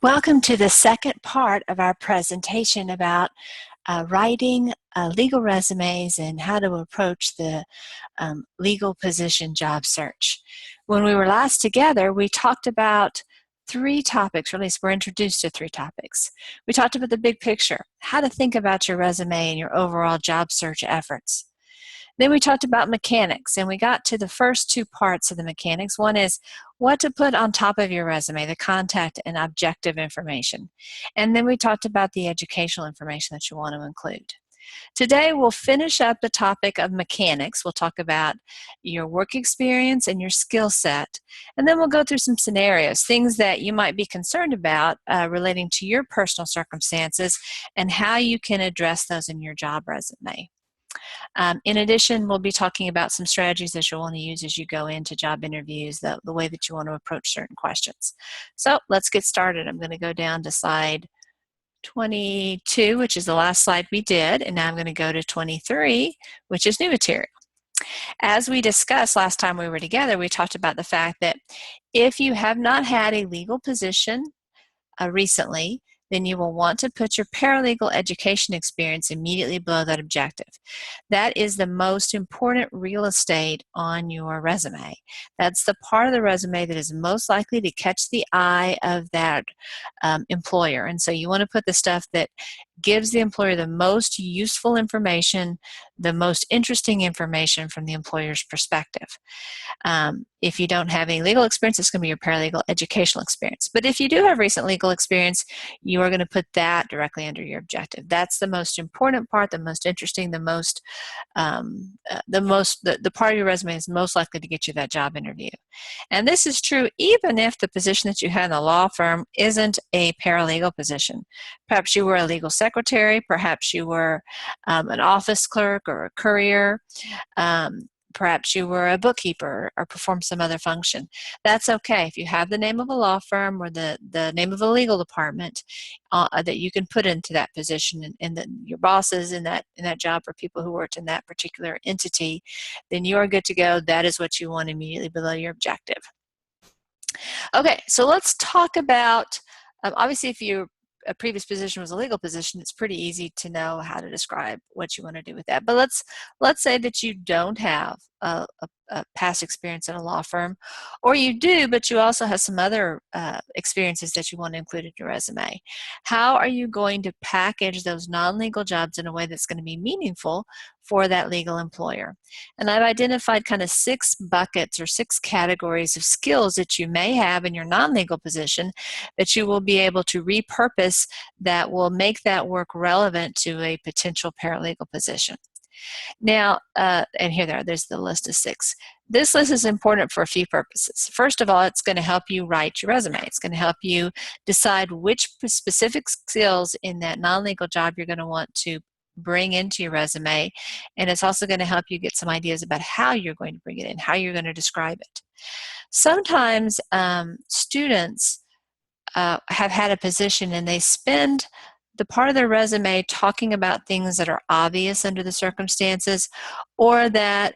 Welcome to the second part of our presentation about writing legal resumes and how to approach the legal position job search. When we were last together, we talked about three topics, or at least we're introduced to three topics. We talked about the big picture, how to think about your resume and your overall job search efforts. Then we talked about mechanics, and we got to the first two parts of the mechanics. One is what to put on top of your resume, the contact and objective information. And then we talked about the educational information that you want to include. Today we'll finish up the topic of mechanics. We'll talk about your work experience and your skill set. And then we'll go through some scenarios, things that you might be concerned about relating to your personal circumstances and how you can address those in your job resume. In addition, we'll be talking about some strategies that you'll want to use as you go into job interviews, the way that you want to approach certain questions. So let's get started. I'm going to go down to slide 22, which is the last slide we did, and now I'm going to go to 23, which is new material. As we discussed last time we were together, we talked about the fact that if you have not had a legal position recently, then you will want to put your paralegal education experience immediately below that objective. That is the most important real estate on your resume. That's the part of the resume that is most likely to catch the eye of that employer. And so you want to put the stuff that gives the employer the most useful information, the most interesting information from the employer's perspective. If you don't have any legal experience, it's going to be your paralegal educational experience. But if you do have recent legal experience, you are going to put that directly under your objective. That's the most important part, the most interesting, the part of your resume is most likely to get you that job interview. And this is true even if the position that you had in the law firm isn't a paralegal position. Perhaps you were a legal secretary, perhaps you were an office clerk or a courier. Perhaps you were a bookkeeper or performed some other function. That's okay. If you have the name of a law firm or the name of a legal department that you can put into that position, and that your bosses in that job or people who worked in that particular entity, then you are good to go. That is what you want immediately below your objective. Okay, so let's talk about, obviously if a previous position was a legal position, it's pretty easy to know how to describe what you want to do with that. But let's say that you don't have a past experience in a law firm, or you do, but you also have some other experiences that you want to include in your resume. How are you going to package those non-legal jobs in a way that's going to be meaningful for that legal employer? And I've identified kind of 6 buckets or 6 categories of skills that you may have in your non-legal position that you will be able to repurpose that will make that work relevant to a potential paralegal position. Now, and there's the list of 6. This list is important for a few purposes. First of all, it's going to help you write your resume. It's going to help you decide which specific skills in that non-legal job you're going to want to bring into your resume, and it's also going to help you get some ideas about how you're going to bring it in, how you're going to describe it. Sometimes students have had a position and they spend the part of their resume talking about things that are obvious under the circumstances, or that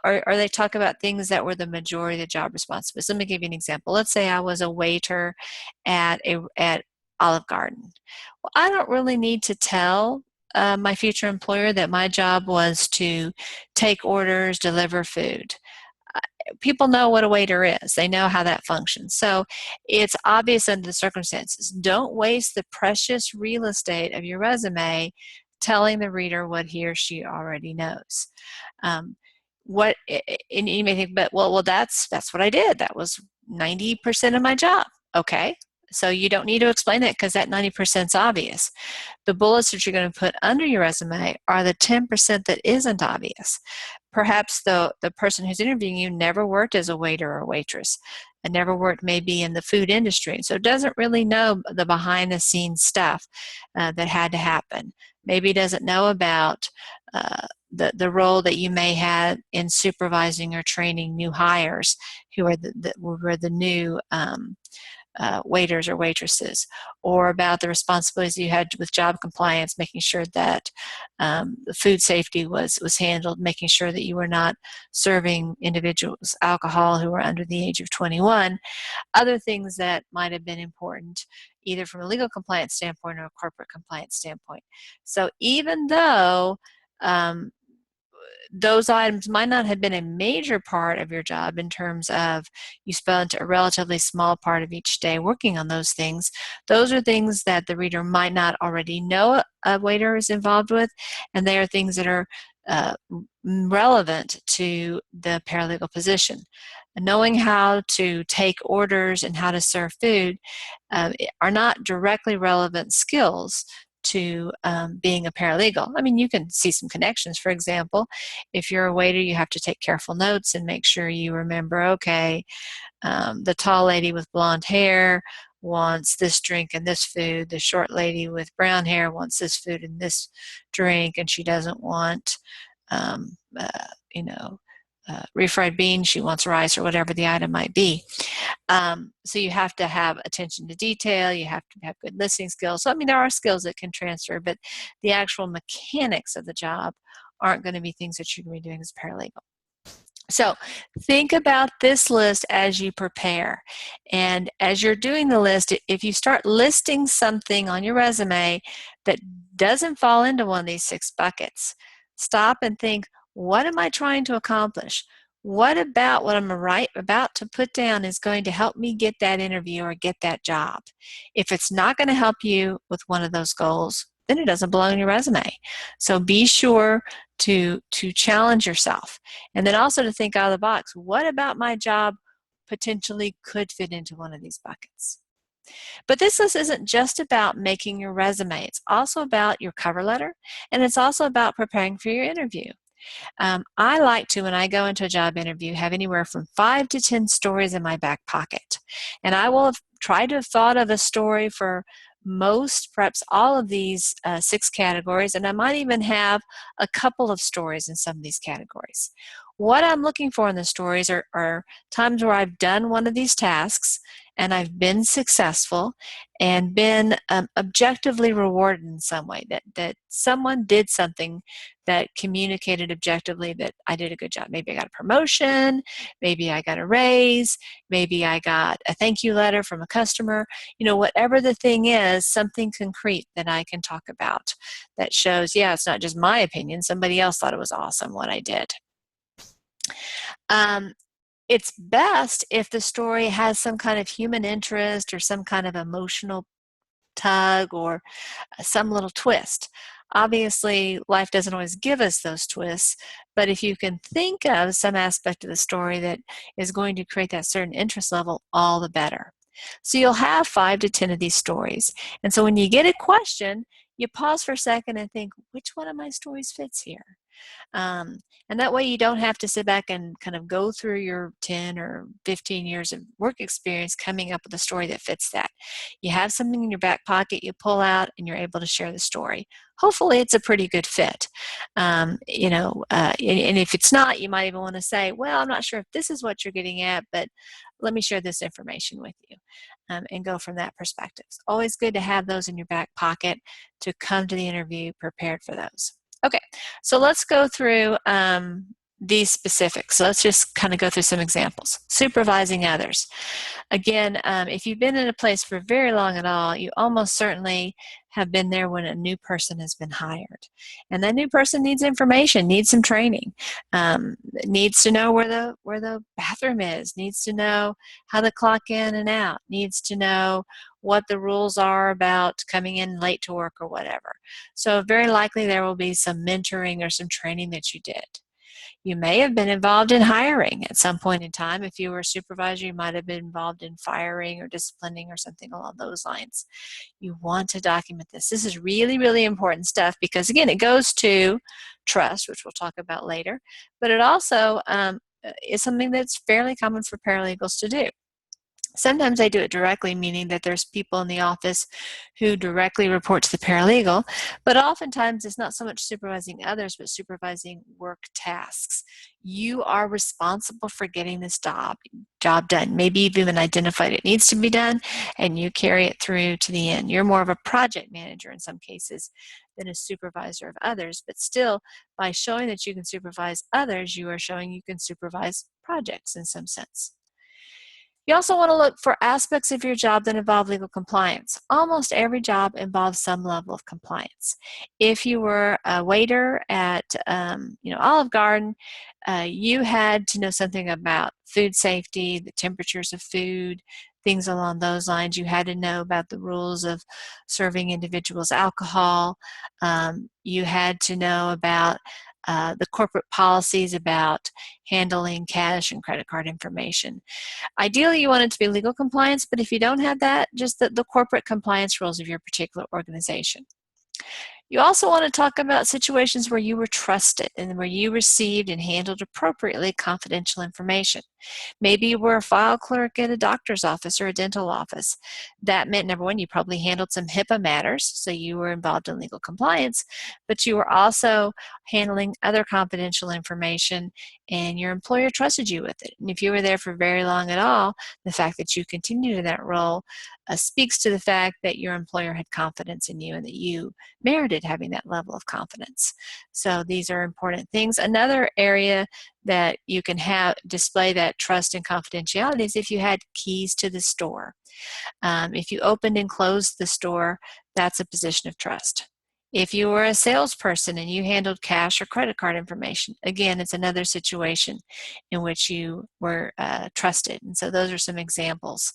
or they talk about things that were the majority of the job responsibilities. Let me give you an example. Let's say I was a waiter at Olive Garden. Well, I don't really need to tell my future employer that my job was to take orders, deliver food. People know what a waiter is. They know how that functions. So it's obvious under the circumstances. Don't waste the precious real estate of your resume telling the reader what he or she already knows. And you may think, but well, that's what I did. That was 90% of my job. Okay. So you don't need to explain it because that 90% is obvious. The bullets that you're going to put under your resume are the 10% that isn't obvious. Perhaps the person who's interviewing you never worked as a waiter or waitress and never worked maybe in the food industry, so doesn't really know the behind-the-scenes stuff that had to happen. Maybe doesn't know about the role that you may have in supervising or training new hires who are the new waiters or waitresses, or about the responsibilities you had with job compliance, making sure that the food safety was handled, making sure that you were not serving individuals alcohol who were under the age of 21, other things that might have been important either from a legal compliance standpoint or a corporate compliance standpoint. So even though those items might not have been a major part of your job in terms of you spent a relatively small part of each day working on those things, those are things that the reader might not already know a waiter is involved with, and they are things that are relevant to the paralegal position. Knowing how to take orders and how to serve food are not directly relevant skills to being a paralegal. I mean, you can see some connections. For example, if you're a waiter, you have to take careful notes and make sure you remember, okay, the tall lady with blonde hair wants this drink and this food. The short lady with brown hair wants this food and this drink, and she doesn't want, um, uh, you know, refried beans, she wants rice, or whatever the item might be. So you have to have attention to detail, you have to have good listening skills. So, I mean, there are skills that can transfer, but the actual mechanics of the job aren't going to be things that you're going to be doing as a paralegal. So think about this list as you prepare. And as you're doing the list, if you start listing something on your resume that doesn't fall into one of these 6 buckets, stop and think, what am I trying to accomplish? What about what I'm about to put down is going to help me get that interview or get that job? If it's not going to help you with one of those goals, then it doesn't belong in your resume. So be sure to challenge yourself. And then also to think out of the box, what about my job potentially could fit into one of these buckets? But this list isn't just about making your resume. It's also about your cover letter, and it's also about preparing for your interview. I like to, when I go into a job interview, have anywhere from 5 to 10 stories in my back pocket. And I will have tried to have thought of a story for most, perhaps all of these 6 categories, and I might even have a couple of stories in some of these categories. What I'm looking for in the stories are times where I've done one of these tasks and I've been successful and been objectively rewarded in some way, that someone did something that communicated objectively that I did a good job. Maybe I got a promotion, maybe I got a raise, maybe I got a thank you letter from a customer. You know, whatever the thing is, something concrete that I can talk about that shows, yeah, it's not just my opinion, somebody else thought it was awesome what I did. It's best if the story has some kind of human interest or some kind of emotional tug or some little twist. Obviously, life doesn't always give us those twists, but if you can think of some aspect of the story that is going to create that certain interest level, all the better. So you'll have 5 to 10 of these stories. And so when you get a question, you pause for a second and think, which one of my stories fits here? And that way you don't have to sit back and kind of go through your 10 or 15 years of work experience coming up with a story that fits that. You have something in your back pocket you pull out and you're able to share the story. Hopefully it's a pretty good fit. And if it's not, you might even want to say, well, I'm not sure if this is what you're getting at, but let me share this information with you. And go from that perspective. It's always good to have those in your back pocket to come to the interview prepared for those. Okay, so let's go through these specifics. So let's just kind of go through some examples. Supervising others. Again, if you've been in a place for very long at all, you almost certainly have been there when a new person has been hired. And that new person needs information, needs some training, needs to know where the bathroom is, needs to know how to clock in and out, needs to know what the rules are about coming in late to work or whatever. So very likely there will be some mentoring or some training that you did. You may have been involved in hiring at some point in time. If you were a supervisor, you might have been involved in firing or disciplining or something along those lines. You want to document this. This is really, really important stuff because, again, it goes to trust, which we'll talk about later, but it also is something that's fairly common for paralegals to do. Sometimes they do it directly, meaning that there's people in the office who directly report to the paralegal, but oftentimes it's not so much supervising others, but supervising work tasks. You are responsible for getting this job done. Maybe you've even identified it needs to be done, and you carry it through to the end. You're more of a project manager in some cases than a supervisor of others, but still, by showing that you can supervise others, you are showing you can supervise projects in some sense. You also want to look for aspects of your job that involve legal compliance. Almost every job involves some level of compliance. If you were a waiter at Olive Garden, you had to know something about food safety, the temperatures of food, things along those lines. You had to know about the rules of serving individuals alcohol. You had to know about the corporate policies about handling cash and credit card information. Ideally, you want it to be legal compliance, but if you don't have that, just the corporate compliance rules of your particular organization. You also want to talk about situations where you were trusted and where you received and handled appropriately confidential information. Maybe you were a file clerk at a doctor's office or a dental office. That meant, number one, you probably handled some HIPAA matters, so you were involved in legal compliance, but you were also handling other confidential information, and your employer trusted you with it. And if you were there for very long at all, the fact that you continued in that role speaks to the fact that your employer had confidence in you and that you merited having that level of confidence. So these are important things. Another area that you can have display that trust and confidentiality is if you had keys to the store. If you opened and closed the store, that's a position of trust. If you were a salesperson and you handled cash or credit card information, again, it's another situation in which you were trusted. And so those are some examples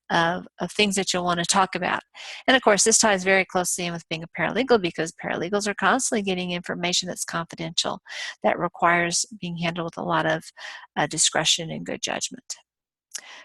of things that you'll want to talk about. And of course, this ties very closely in with being a paralegal because paralegals are constantly getting information that's confidential that requires being handled with a lot of discretion and good judgment.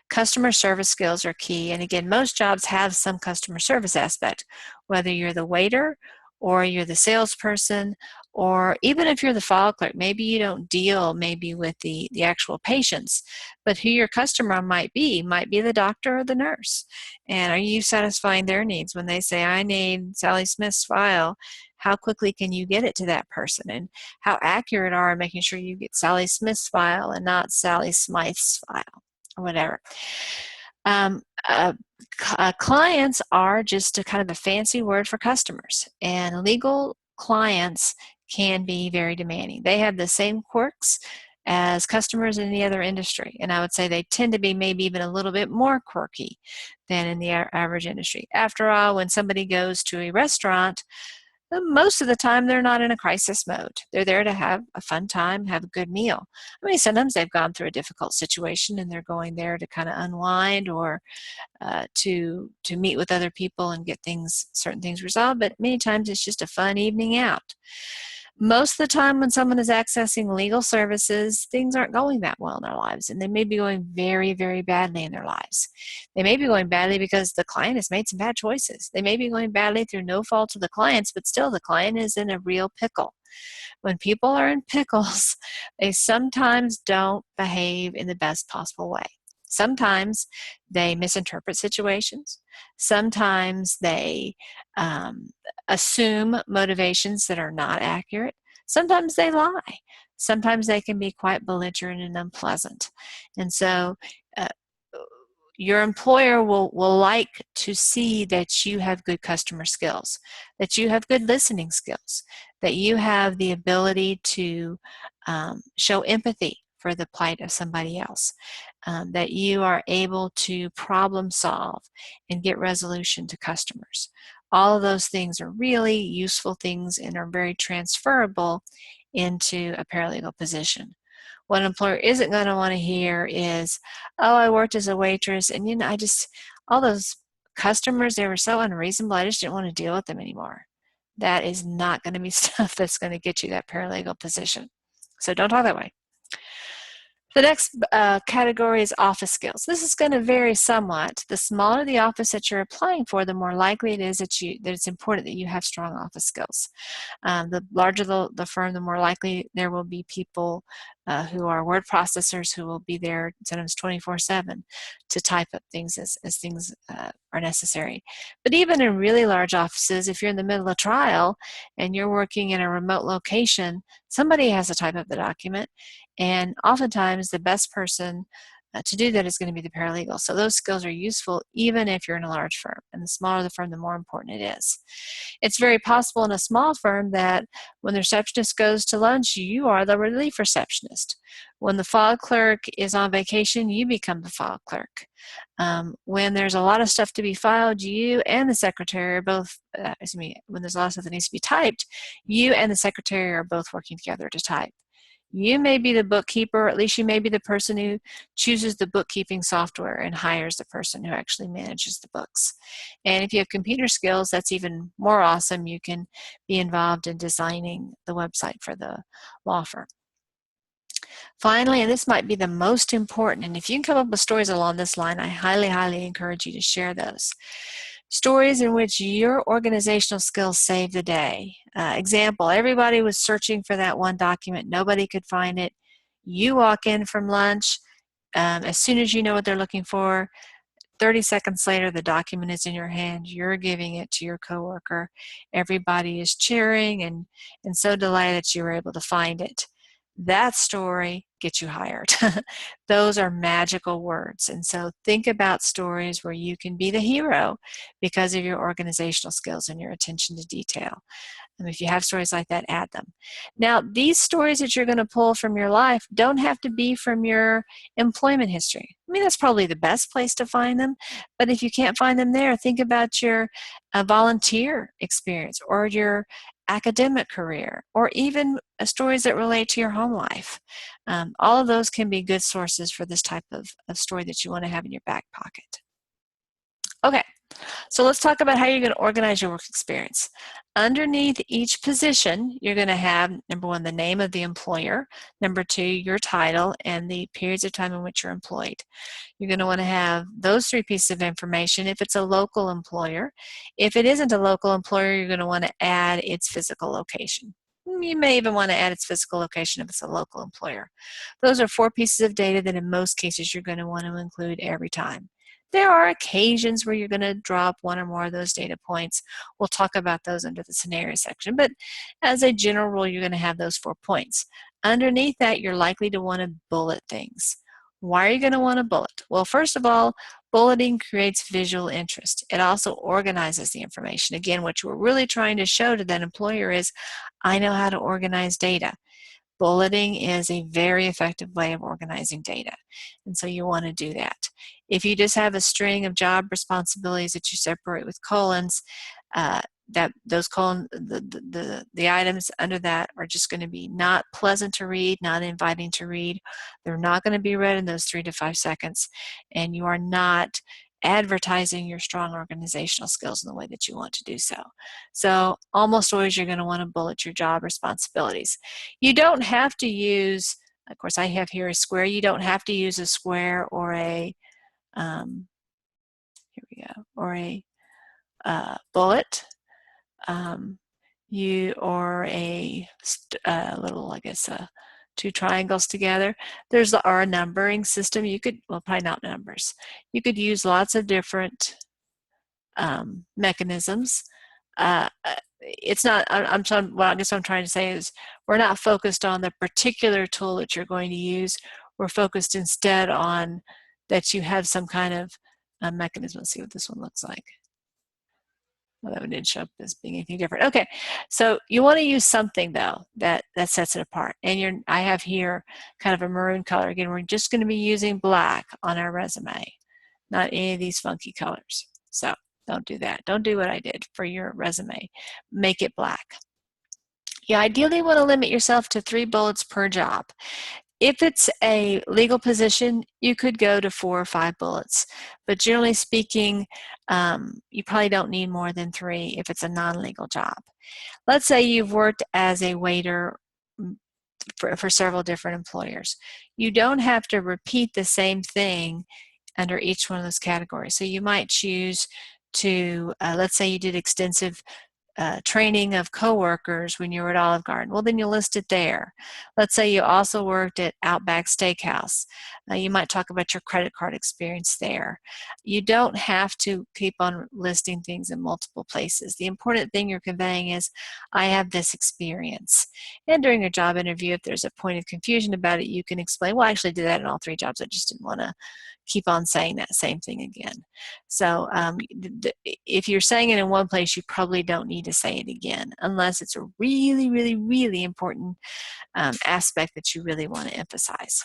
Customer service skills are key. And again, most jobs have some customer service aspect, whether you're the waiter or you're the salesperson, or even if you're the file clerk, maybe you don't deal maybe with the actual patients, but who your customer might be the doctor or the nurse. And are you satisfying their needs when they say, I need Sally Smith's file? How quickly can you get it to that person? And how accurate are making sure you get Sally Smith's file and not Sally Smythe's file? Or whatever. Clients are just a kind of a fancy word for customers, and legal clients can be very demanding. They have the same quirks as customers in any other industry, and I would say they tend to be maybe even a little bit more quirky than in the average industry. After all, when somebody goes to a restaurant, most of the time they're not in a crisis mode. They're there to have a fun time, have a good meal. I mean, sometimes they've gone through a difficult situation and they're going there to kind of unwind or to meet with other people and get certain things resolved, but many times it's just a fun evening out. Most of the time when someone is accessing legal services, things aren't going that well in their lives, and they may be going very, very badly in their lives. They may be going badly because the client has made some bad choices. They may be going badly through no fault of the clients, but still the client is in a real pickle. When people are in pickles, they sometimes don't behave in the best possible way. Sometimes they misinterpret situations. Sometimes they assume motivations that are not accurate. Sometimes they lie. Sometimes they can be quite belligerent and unpleasant. And so your employer will like to see that you have good customer skills, that you have good listening skills, that you have the ability to show empathy for the plight of somebody else, that you are able to problem solve and get resolution to customers. All of those things are really useful things and are very transferable into a paralegal position. What an employer isn't going to want to hear is, oh, I worked as a waitress and all those customers, they were so unreasonable, I just didn't want to deal with them anymore. That is not going to be stuff that's going to get you that paralegal position. So don't talk that way. The next category is office skills. This is going to vary somewhat. The smaller the office that you're applying for, the more likely it is that it's important that you have strong office skills. The larger the firm, the more likely there will be people who are word processors who will be there sometimes 24/7 to type up things as things are necessary. But even in really large offices, if you're in the middle of trial and you're working in a remote location, somebody has to type up the document, and oftentimes the best person to do that is going to be the paralegal. So those skills are useful even if you're in a large firm, and the smaller the firm, the more important it is. It's very possible in a small firm that when the receptionist goes to lunch, you are the relief receptionist. When the file clerk is on vacation, you become the file clerk. When there's a lot of stuff to be filed, you and the secretary are both, when there's a lot of stuff that needs to be typed, you and the secretary are both working together to type. You may be the bookkeeper, or at least you may be the person who chooses the bookkeeping software and hires the person who actually manages the books. And if you have computer skills, that's even more awesome. You can be involved in designing the website for the law firm. Finally, and this might be the most important, and if you can come up with stories along this line, I highly, highly encourage you to share those. Stories in which your organizational skills save the day. Example, everybody was searching for that one document. Nobody could find it. You walk in from lunch. As soon as you know what they're looking for, 30 seconds later, the document is in your hand. You're giving it to your coworker. Everybody is cheering and so delighted that you were able to find it. That story gets you hired. Those are magical words. And so think about stories where you can be the hero because of your organizational skills and your attention to detail. And if you have stories like that, add them. Now, these stories that you're going to pull from your life don't have to be from your employment history. I mean, that's probably the best place to find them. But if you can't find them there, think about your volunteer experience or your academic career, or even stories that relate to your home life. All of those can be good sources for this type of story that you want to have in your back pocket. Okay, so let's talk about how you're going to organize your work experience. Underneath each position, you're going to have, number one, the name of the employer, number two, your title, and the periods of time in which you're employed. You're going to want to have those three pieces of information if it's a local employer. If it isn't a local employer, you're going to want to add its physical location. You may even want to add its physical location if it's a local employer. Those are four pieces of data that in most cases you're going to want to include every time. There are occasions where you're going to drop one or more of those data points. We'll talk about those under the scenario section, but as a general rule, you're going to have those 4 points. Underneath that, you're likely to want to bullet things. Why are you going to want to bullet? Well, first of all, bulleting creates visual interest. It also organizes the information. Again, what you were really trying to show to that employer is, I know how to organize data. Bulleting is a very effective way of organizing data, and so you want to do that. If you just have a string of job responsibilities that you separate with colons, that those colon, the items under that are just going to be not pleasant to read, not inviting to read. They're not going to be read in those 3 to 5 seconds, and you are not advertising your strong organizational skills in the way that you want to do so. So almost always you're going to want to bullet your job responsibilities. You don't have to use, of course I have here a square, you don't have to use a square or a, here we go, or a bullet. Or a little, I guess, 2 triangles together. There's a numbering system. You could, well, probably not numbers. You could use lots of different mechanisms. It's not, well, I guess what I'm trying to say is we're not focused on the particular tool that you're going to use. We're focused instead on that you have some kind of mechanism. Let's see what this one looks like. Well, that one didn't show up as being anything different. Okay, so you want to use something though that sets it apart. And I have here kind of a maroon color. Again, we're just going to be using black on our resume, not any of these funky colors. So don't do that. Don't do what I did for your resume. Make it black. You ideally want to limit yourself to 3 bullets per job. If it's a legal position, you could go to 4 or 5 bullets, but generally speaking, you probably don't need more than 3 if it's a non-legal job. Let's say you've worked as a waiter for several different employers. You don't have to repeat the same thing under each one of those categories. So you might choose to, let's say you did extensive training of coworkers when you were at Olive Garden. Well, then you list it there. Let's say you also worked at Outback Steakhouse. You might talk about your credit card experience there. You don't have to keep on listing things in multiple places. The important thing you're conveying is, I have this experience. And during a job interview, if there's a point of confusion about it, you can explain, well, I actually did that in all 3 jobs. I just didn't want to keep on saying that same thing again. So if you're saying it in one place, you probably don't need to say it again, unless it's a really, really, really important aspect that you really want to emphasize.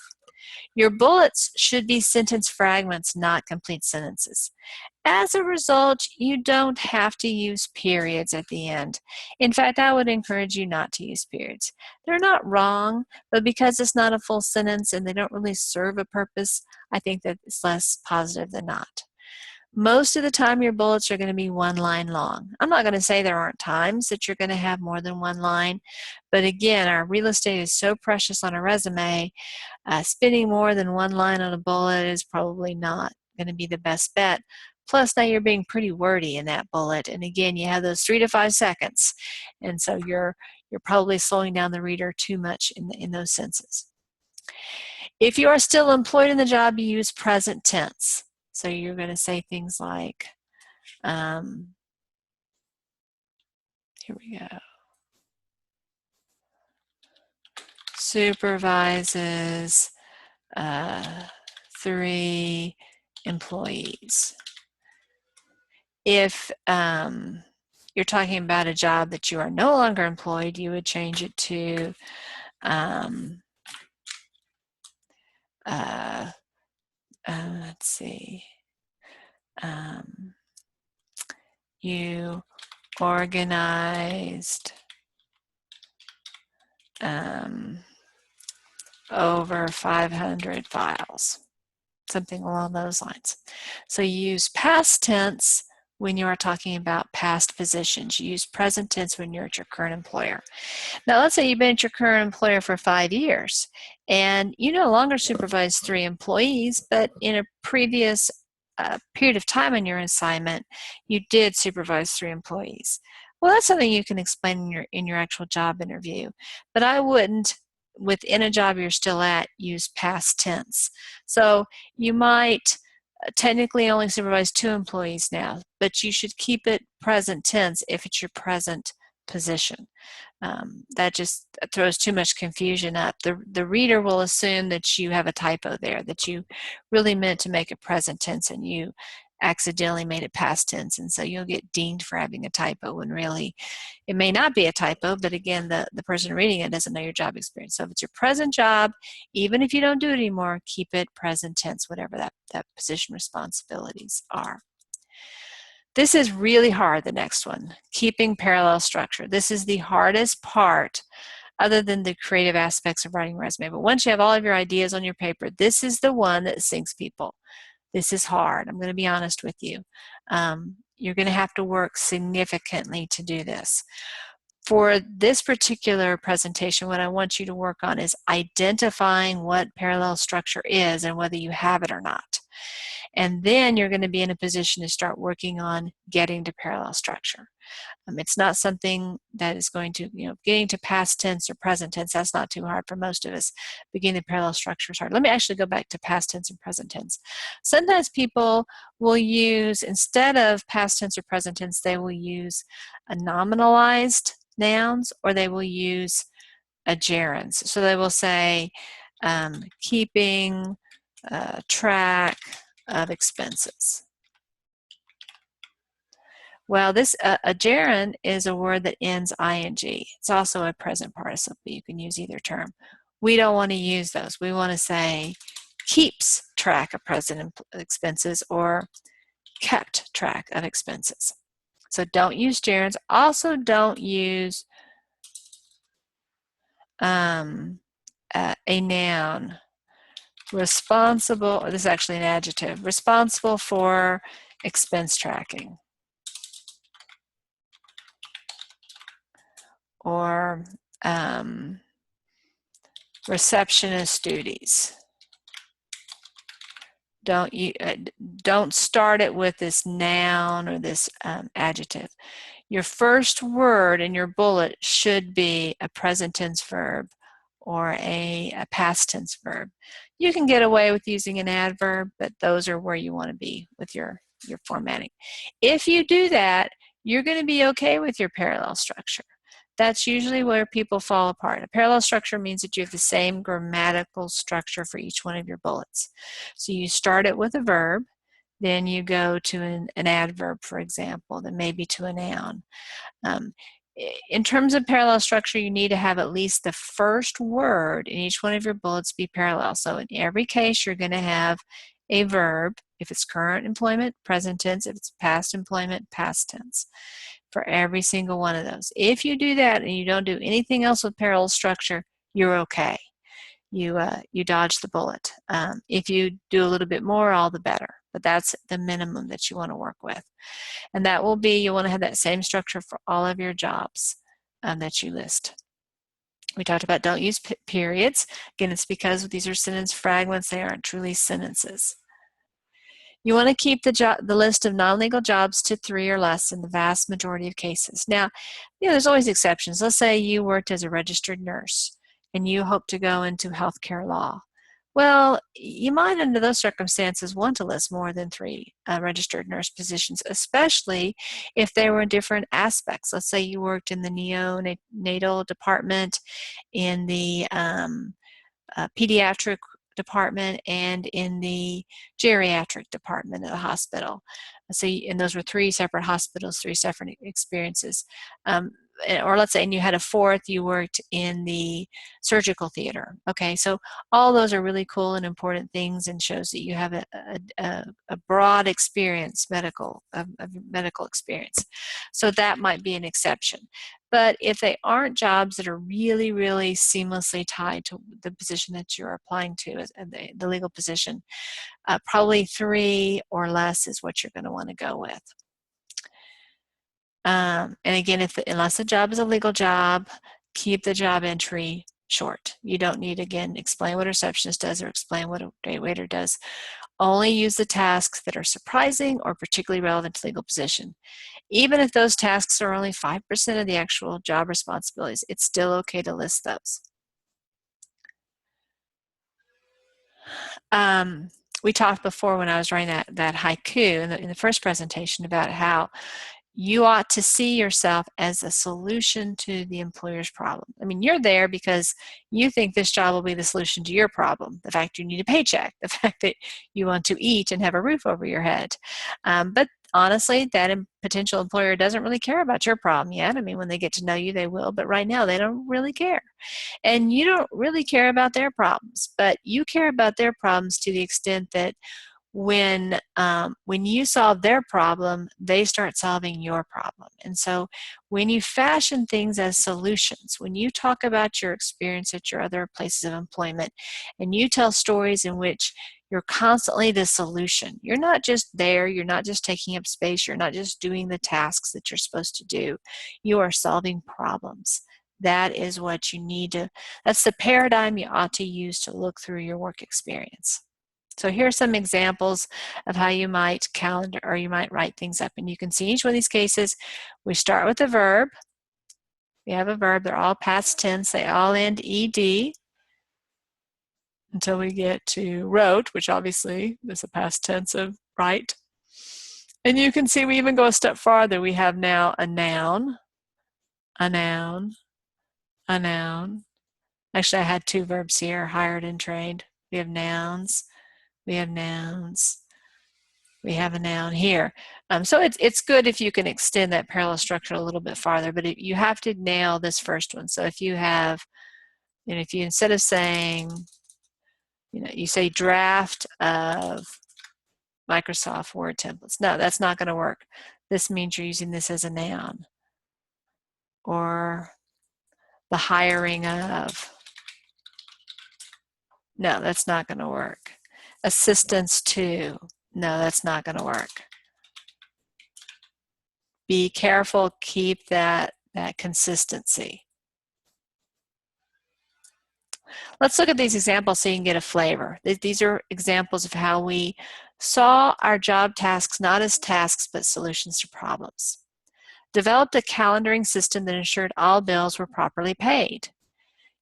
Your bullets should be sentence fragments, not complete sentences. As a result, you don't have to use periods at the end. In fact, I would encourage you not to use periods. They're not wrong, but because it's not a full sentence and they don't really serve a purpose, I think that it's less positive than not. Most of the time, your bullets are going to be 1 line long. I'm not going to say there aren't times that you're going to have more than 1 line, but again, our real estate is so precious on a resume, spending more than 1 line on a bullet is probably not going to be the best bet. Plus, now you're being pretty wordy in that bullet, and again, you have those 3 to 5 seconds, and so you're probably slowing down the reader too much in those sentences. If you are still employed in the job, you use present tense. So you're going to say things like, here we go, supervises 3 employees. If you're talking about a job that you are no longer employed, you would change it to let's see, you organized over 500 files, something along those lines. So you use past tense when you are talking about past positions. You use present tense when you're at your current employer. Now, let's say you've been at your current employer for 5 years, and you no longer supervise 3 employees, but in a previous period of time in your assignment, you did supervise 3 employees. Well, that's something you can explain in your actual job interview, but I wouldn't, within a job you're still at, use past tense. So you might technically only supervise 2 employees now, but you should keep it present tense if it's your present position. That just throws too much confusion up. The reader will assume that you have a typo there, that you really meant to make it present tense and you accidentally made it past tense, and so you'll get dinged for having a typo when really it may not be a typo, but again, the person reading it doesn't know your job experience. So if it's your present job, even if you don't do it anymore, keep it present tense, whatever that position responsibilities are. This is really hard, the next one, keeping parallel structure. This is the hardest part other than the creative aspects of writing a resume. But once you have all of your ideas on your paper, this is the one that sinks people. This is hard. I'm going to be honest with you. You're going to have to work significantly to do this. For this particular presentation, what I want you to work on is identifying what parallel structure is and whether you have it or not. And then you're going to be in a position to start working on getting to parallel structure. It's not something that is going to, getting to past tense or present tense, that's not too hard for most of us. Beginning the parallel structure is hard. Let me actually go back to past tense and present tense. Sometimes people will use, instead of past tense or present tense, they will use a nominalized nouns, or they will use a gerunds. So they will say, keeping track of expenses. Well, this a gerund is a word that ends ing. It's also a present participle. You can use either term. We don't want to use those. We want to say keeps track of present expenses or kept track of expenses. So don't use gerunds. Also don't use a noun. Responsible, this is actually an adjective, responsible for expense tracking. Or receptionist duties. Don't start it with this noun or this adjective. Your first word in your bullet should be a present tense verb or a past tense verb. You can get away with using an adverb, but those are where you want to be with your formatting. If you do that, you're going to be okay with your parallel structure. That's usually where people fall apart. A parallel structure means that you have the same grammatical structure for each one of your bullets. So you start it with a verb, then you go to an adverb, for example, then maybe to a noun. In terms of parallel structure, you need to have at least the first word in each one of your bullets be parallel. So in every case, you're going to have a verb, if it's current employment, present tense, if it's past employment, past tense, for every single one of those. If you do that and you don't do anything else with parallel structure, you're okay. You dodge the bullet. If you do a little bit more, all the better. But that's the minimum that you want to work with. And that will be, you want to have that same structure for all of your jobs that you list. We talked about don't use periods. Again, it's because these are sentence fragments. They aren't truly sentences. You want to keep the list of non-legal jobs to 3 or less in the vast majority of cases. Now, there's always exceptions. Let's say you worked as a registered nurse and you hope to go into healthcare law. Well, you might, under those circumstances, want to list more than 3 registered nurse positions, especially if they were in different aspects. Let's say you worked in the neonatal department, in the pediatric department, and in the geriatric department of the hospital. So, and those were 3 separate hospitals, 3 separate experiences. Or let's say, and you had a 4th, you worked in the surgical theater. Okay, so all those are really cool and important things, and shows that you have a broad experience, medical experience. So that might be an exception. But if they aren't jobs that are really, really seamlessly tied to the position that you're applying to, the legal position, probably 3 or less is what you're going to want to go with. And again, unless the job is a legal job, keep the job entry short. You don't need, again, explain what a receptionist does or explain what a day waiter does. Only use the tasks that are surprising or particularly relevant to legal position. Even if those tasks are only 5% of the actual job responsibilities, it's still okay to list those. We talked before, when I was writing that haiku in the first presentation, about how you ought to see yourself as a solution to the employer's problem. I mean, you're there because you think this job will be the solution to your problem. The fact you need a paycheck, the fact that you want to eat and have a roof over your head. But honestly, that potential employer doesn't really care about your problem yet. I mean, when they get to know you, they will, but right now they don't really care. And you don't really care about their problems, but you care about their problems to the extent that when you solve their problem, they start solving your problem. And so when you fashion things as solutions, when you talk about your experience at your other places of employment, and you tell stories in which you're constantly the solution, you're not just there, you're not just taking up space, you're not just doing the tasks that you're supposed to do, you are solving problems. That is what you need to, that's the paradigm you ought to use to look through your work experience. So here are some examples of how you might calendar, or you might write things up. And you can see each one of these cases, we start with a verb. We have a verb, they're all past tense, they all end ed until we get to wrote, which obviously is a past tense of write. And you can see we even go a step farther. We have now a noun, a noun, a noun. Actually, I had 2 verbs here, hired and trained. We have nouns, we have nouns. We have a noun here. So it's good if you can extend that parallel structure a little bit farther, but you have to nail this first one. So if you have, if you, instead of saying, you say draft of Microsoft Word templates. No, that's not going to work. This means you're using this as a noun. Or the hiring of. No, that's not going to work. Assistance to. No, that's not going to work. Be careful, keep that consistency. Let's look at these examples so you can get a flavor. These are examples of how we saw our job tasks not as tasks but solutions to problems. Developed a calendaring system that ensured all bills were properly paid.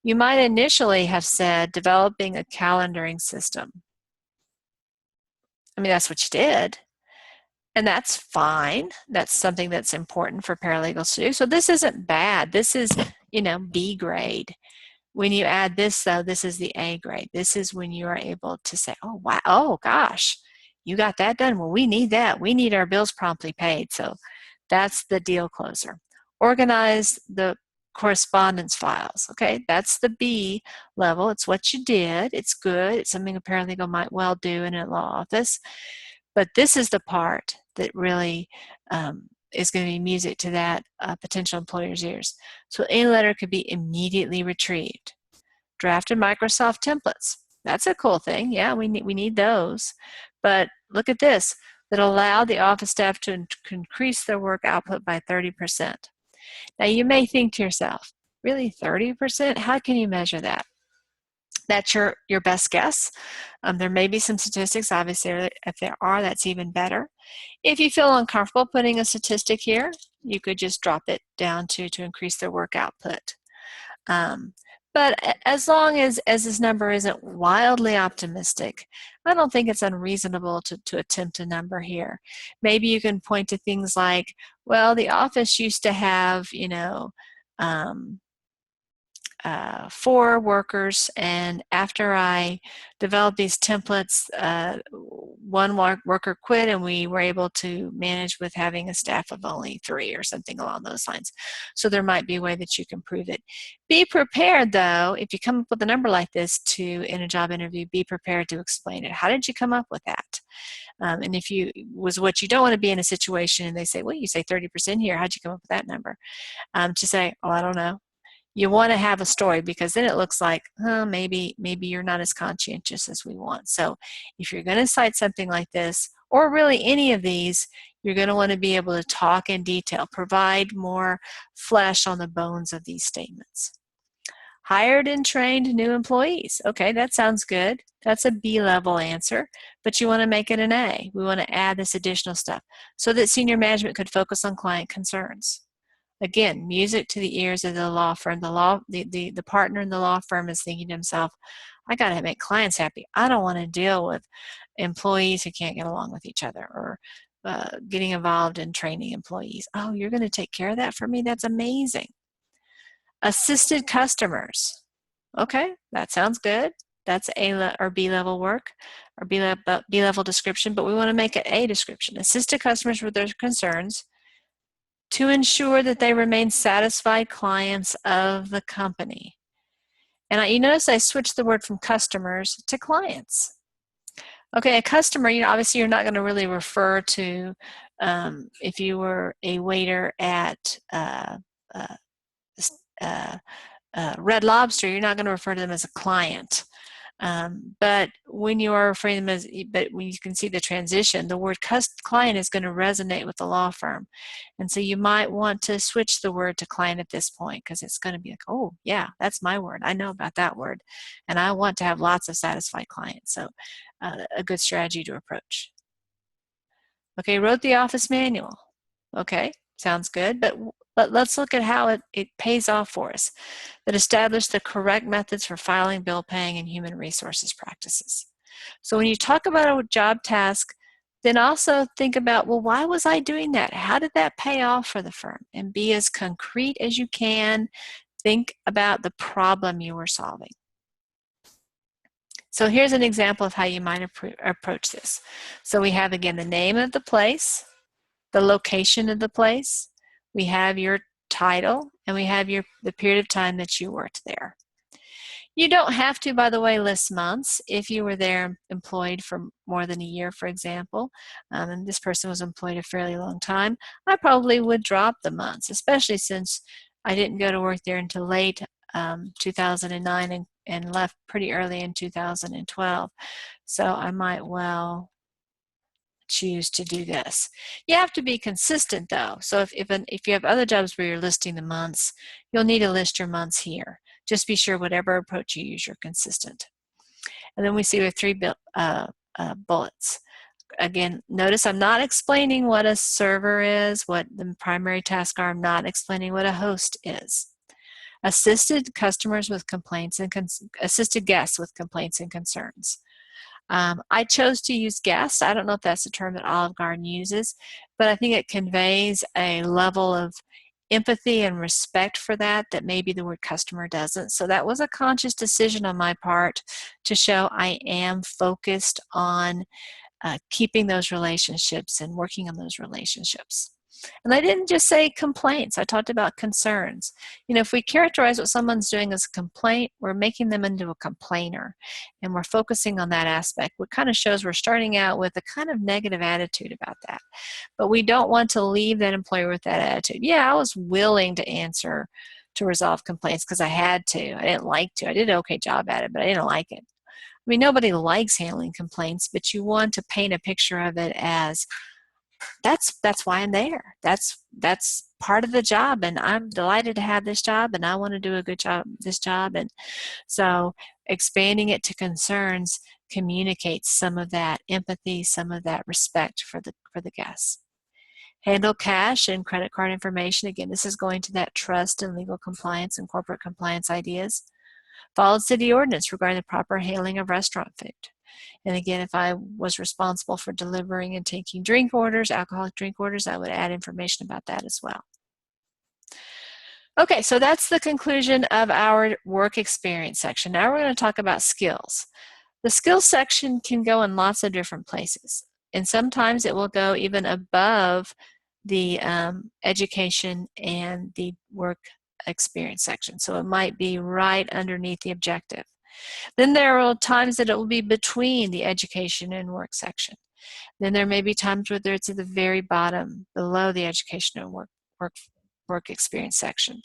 You might initially have said developing a calendaring system. I mean, that's what you did. And that's fine. That's something that's important for paralegals to do. So this isn't bad. This is, B grade. When you add this, though, this is the A grade. This is when you are able to say, oh, wow, oh, gosh, you got that done. Well, we need that. We need our bills promptly paid. So that's the deal closer. Organize the correspondence files. Okay, that's the B level. It's what you did. It's good. It's something a paralegal might well do in a law office. But this is the part that really is going to be music to that potential employer's ears. So any letter could be immediately retrieved. Drafted Microsoft templates. That's a cool thing. Yeah, we need those. But look at this, that allow the office staff to increase their work output by 30%. Now you may think to yourself, really 30%? How can you measure that? That's your best guess. There may be some statistics. Obviously, if there are, that's even better. If you feel uncomfortable putting a statistic here, you could just drop it down to increase their work output. But as long as this number isn't wildly optimistic, I don't think it's unreasonable to attempt a number here. Maybe you can point to things like, well, the office used to have, 4 workers, and after I developed these templates, one worker quit, and we were able to manage with having a staff of only 3 or something along those lines. So there might be a way that you can prove it. Be prepared, though, if you come up with a number like this in a job interview, be prepared to explain it. How did you come up with that? And if what you don't want to be in a situation and they say, well, you say 30% here, how'd you come up with that number? To say, oh, I don't know. You want to have a story, because then it looks like, maybe you're not as conscientious as we want. So if you're going to cite something like this, or really any of these, you're going to want to be able to talk in detail, provide more flesh on the bones of these statements. Hired and trained new employees. Okay, that sounds good. That's a B-level answer, but you want to make it an A. We want to add this additional stuff so that senior management could focus on client concerns. Again, music to the ears of the law firm. The partner in the law firm is thinking to himself, I got to make clients happy. I don't want to deal with employees who can't get along with each other, or getting involved in training employees. Oh, you're going to take care of that for me? That's amazing. Assisted customers. Okay, that sounds good. That's A or B level work, or B level description, but we want to make it A description. Assisted customers with their concerns to ensure that they remain satisfied clients of the company. And you notice I switched the word from customers to clients. Okay, a customer, obviously you're not going to really refer to, if you were a waiter at Red Lobster, you're not going to refer to them as a client. But when you are referring to them as, but when you can see the transition, the word client is going to resonate with the law firm. And so you might want to switch the word to client at this point, because it's going to be like, oh yeah, that's my word. I know about that word. And I want to have lots of satisfied clients. So a good strategy to approach. Okay, wrote the office manual. Okay, sounds good. But let's look at how it pays off for us. That established the correct methods for filing, bill paying, and human resources practices. So when you talk about a job task, then also think about, well, why was I doing that? How did that pay off for the firm? And be as concrete as you can. Think about the problem you were solving. So here's an example of how you might approach this. So we have, again, the name of the place, the location of the place, we have your title, and we have the period of time that you worked there. You don't have to, by the way, list months. If you were there employed for more than a year, for example, and this person was employed a fairly long time, I probably would drop the months, especially since I didn't go to work there until late 2009 and left pretty early in 2012. So I might well choose to do this. You have to be consistent, though. So if you have other jobs where you're listing the months, you'll need to list your months here. Just be sure whatever approach you use, you're consistent. And then we see we have 3 bullets. Again, notice I'm not explaining what a server is, what the primary tasks are. I'm not explaining what a host is. Assisted customers with complaints and assisted guests with complaints and concerns. I chose to use guests. I don't know if that's the term that Olive Garden uses, but I think it conveys a level of empathy and respect for that maybe the word customer doesn't. So that was a conscious decision on my part to show I am focused on keeping those relationships and working on those relationships. And I didn't just say complaints. I talked about concerns. You know, if we characterize what someone's doing as a complaint, we're making them into a complainer. And we're focusing on that aspect, which kind of shows we're starting out with a kind of negative attitude about that. But we don't want to leave that employer with that attitude. Yeah, I was willing to answer to resolve complaints because I had to. I didn't like to. I did an okay job at it, but I didn't like it. I mean, nobody likes handling complaints, but you want to paint a picture of it as that's why I'm there. That's part of the job, and I'm delighted to have this job, and I want to do a good job this job. And so expanding it to concerns communicates some of that empathy, some of that respect for the guests. Handle cash and credit card information. Again, this is going to that trust and legal compliance and corporate compliance ideas. Follow city ordinance regarding the proper handling of restaurant food. And again, if I was responsible for delivering and taking drink orders, alcoholic drink orders, I would add information about that as well. Okay, so that's the conclusion of our work experience section. Now we're going to talk about skills. The skills section can go in lots of different places, and sometimes it will go even above the education and the work experience section. So it might be right underneath the objective. Then there are times that it will be between the education and work section. Then there may be times where it's at the very bottom, below the education and work experience section.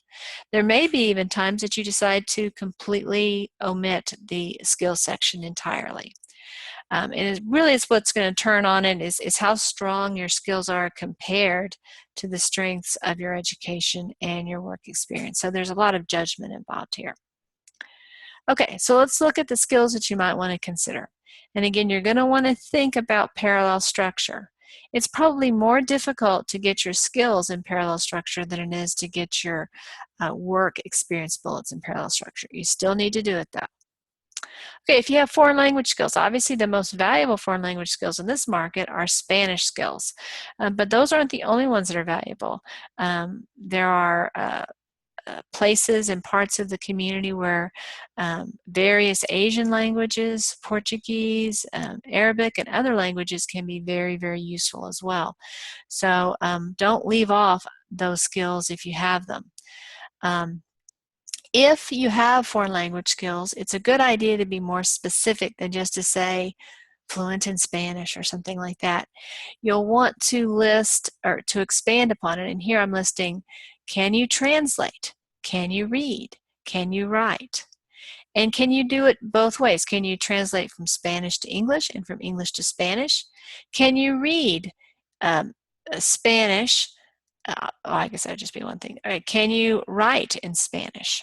There may be even times that you decide to completely omit the skills section entirely. And it really is what's going to turn on it is how strong your skills are compared to the strengths of your education and your work experience. So there's a lot of judgment involved here. Okay, so let's look at the skills that you might want to consider. And again, you're going to want to think about parallel structure. It's probably more difficult to get your skills in parallel structure than it is to get your work experience bullets in parallel structure. You still need to do it though. Okay, if you have foreign language skills, obviously the most valuable foreign language skills in this market are Spanish skills, but those aren't the only ones that are valuable. There are places and parts of the community where various Asian languages, Portuguese, Arabic, and other languages can be very, very useful as well. So don't leave off those skills if you have them. If you have foreign language skills, it's a good idea to be more specific than just to say fluent in Spanish or something like that. You'll want to list or to expand upon it, and here I'm listing, can you translate? Can you read? Can you write? And can you do it both ways? Can you translate from Spanish to English and from English to Spanish? Can you read Spanish? I guess that would just be one thing. All right, can you write in Spanish?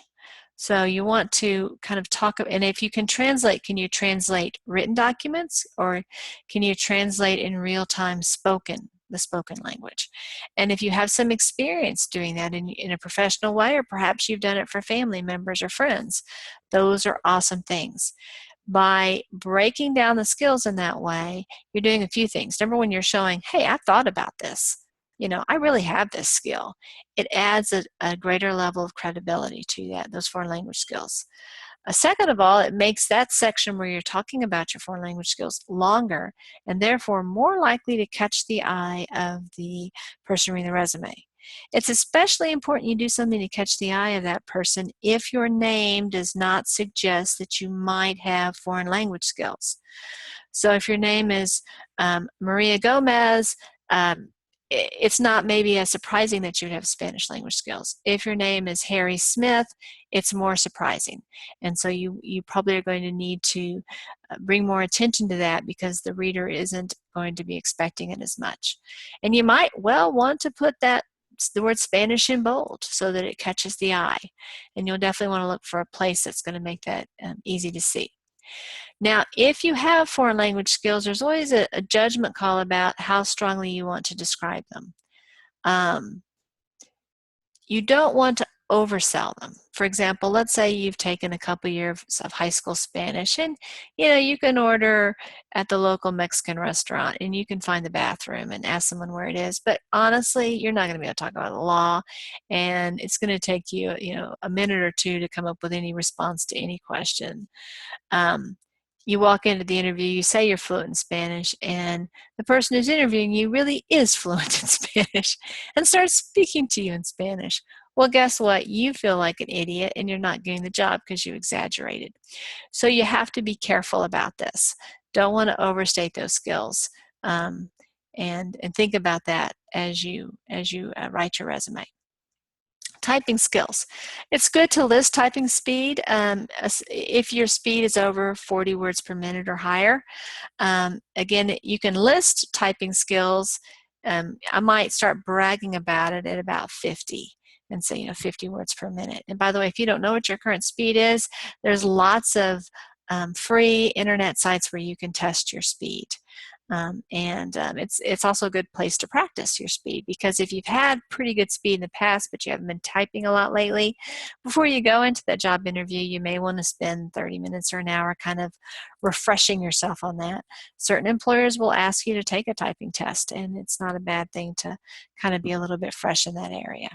So you want to kind of talk, and if you can translate, can you translate written documents, or can you translate in real time the spoken language? And if you have some experience doing that in a professional way, or perhaps you've done it for family members or friends, those are awesome things. By breaking down the skills in that way, you're doing a few things. Number one, you're showing, hey, I thought about this. You know, I really have this skill. It adds a greater level of credibility to those foreign language skills. Second of all, it makes that section where you're talking about your foreign language skills longer and therefore more likely to catch the eye of the person reading the resume. It's especially important you do something to catch the eye of that person if your name does not suggest that you might have foreign language skills. So if your name is Maria Gomez, it's not maybe as surprising that you would have Spanish language skills. If your name is Harry Smith, it's more surprising. And so you probably are going to need to bring more attention to that because the reader isn't going to be expecting it as much. And you might well want to put that the word Spanish in bold so that it catches the eye. And you'll definitely want to look for a place that's going to make that easy to see. Now, if you have foreign language skills, there's always a judgment call about how strongly you want to describe them. You don't want to oversell them. For example, let's say you've taken a couple years of high school Spanish, and you can order at the local Mexican restaurant and you can find the bathroom and ask someone where it is. But honestly, you're not going to be able to talk about the law, and it's going to take you, a minute or two to come up with any response to any question. You walk into the interview, you say you're fluent in Spanish, and the person who's interviewing you really is fluent in Spanish and starts speaking to you in Spanish. Well, guess what? You feel like an idiot and you're not getting the job because you exaggerated. So you have to be careful about this. Don't want to overstate those skills, and think about that as you write your resume. Typing skills. It's good to list typing speed if your speed is over 40 words per minute or higher. Again, you can list typing skills. I might start bragging about it at about 50 and say 50 words per minute. And by the way, if you don't know what your current speed is, there's lots of free internet sites where you can test your speed. It's also a good place to practice your speed, because if you've had pretty good speed in the past but you haven't been typing a lot lately, before you go into that job interview you may want to spend 30 minutes or an hour kind of refreshing yourself on that. Certain employers will ask you to take a typing test, and it's not a bad thing to kind of be a little bit fresh in that area.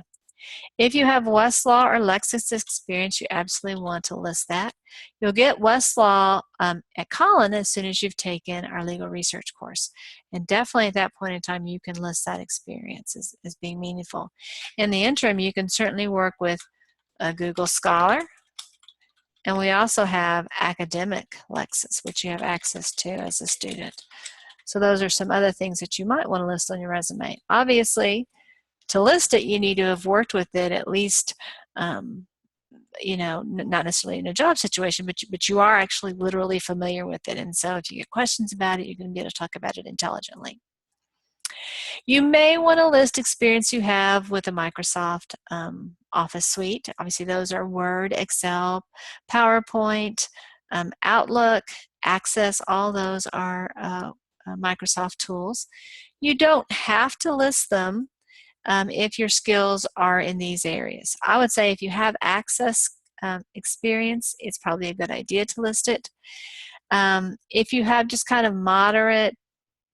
If you have Westlaw or Lexis experience, you absolutely want to list that. You'll get Westlaw at Collin as soon as you've taken our legal research course. And definitely at that point in time, you can list that experience as being meaningful. In the interim, you can certainly work with a Google Scholar. And we also have academic Lexis, which you have access to as a student. So those are some other things that you might want to list on your resume. Obviously, to list it, you need to have worked with it at least, not necessarily in a job situation, but you are actually literally familiar with it. And so if you get questions about it, you're going to be able to talk about it intelligently. You may want to list experience you have with a Microsoft Office suite. Obviously, those are Word, Excel, PowerPoint, Outlook, Access. All those are Microsoft tools. You don't have to list them if your skills are in these areas. I would say if you have Access experience, it's probably a good idea to list it. If you have just kind of moderate,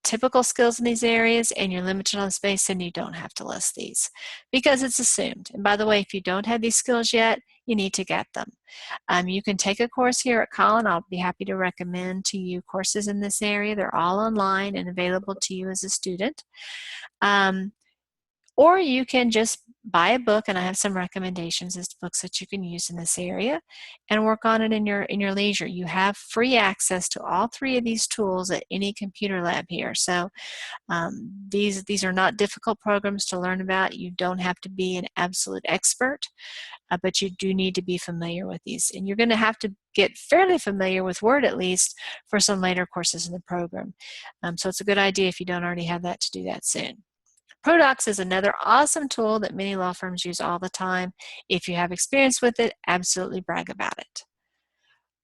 typical skills in these areas and you're limited on space, then you don't have to list these because it's assumed. And by the way, if you don't have these skills yet, you need to get them. You can take a course here at Collin. I'll be happy to recommend to you courses in this area. They're all online and available to you as a student. Or you can just buy a book, and I have some recommendations as to books that you can use in this area and work on it in your leisure. You have free access to all three of these tools at any computer lab here. So these are not difficult programs to learn about. You don't have to be an absolute expert, but you do need to be familiar with these. And you're going to have to get fairly familiar with Word at least for some later courses in the program. So it's a good idea if you don't already have that to do that soon. ProDocs is another awesome tool that many law firms use all the time. If you have experience with it, absolutely brag about it.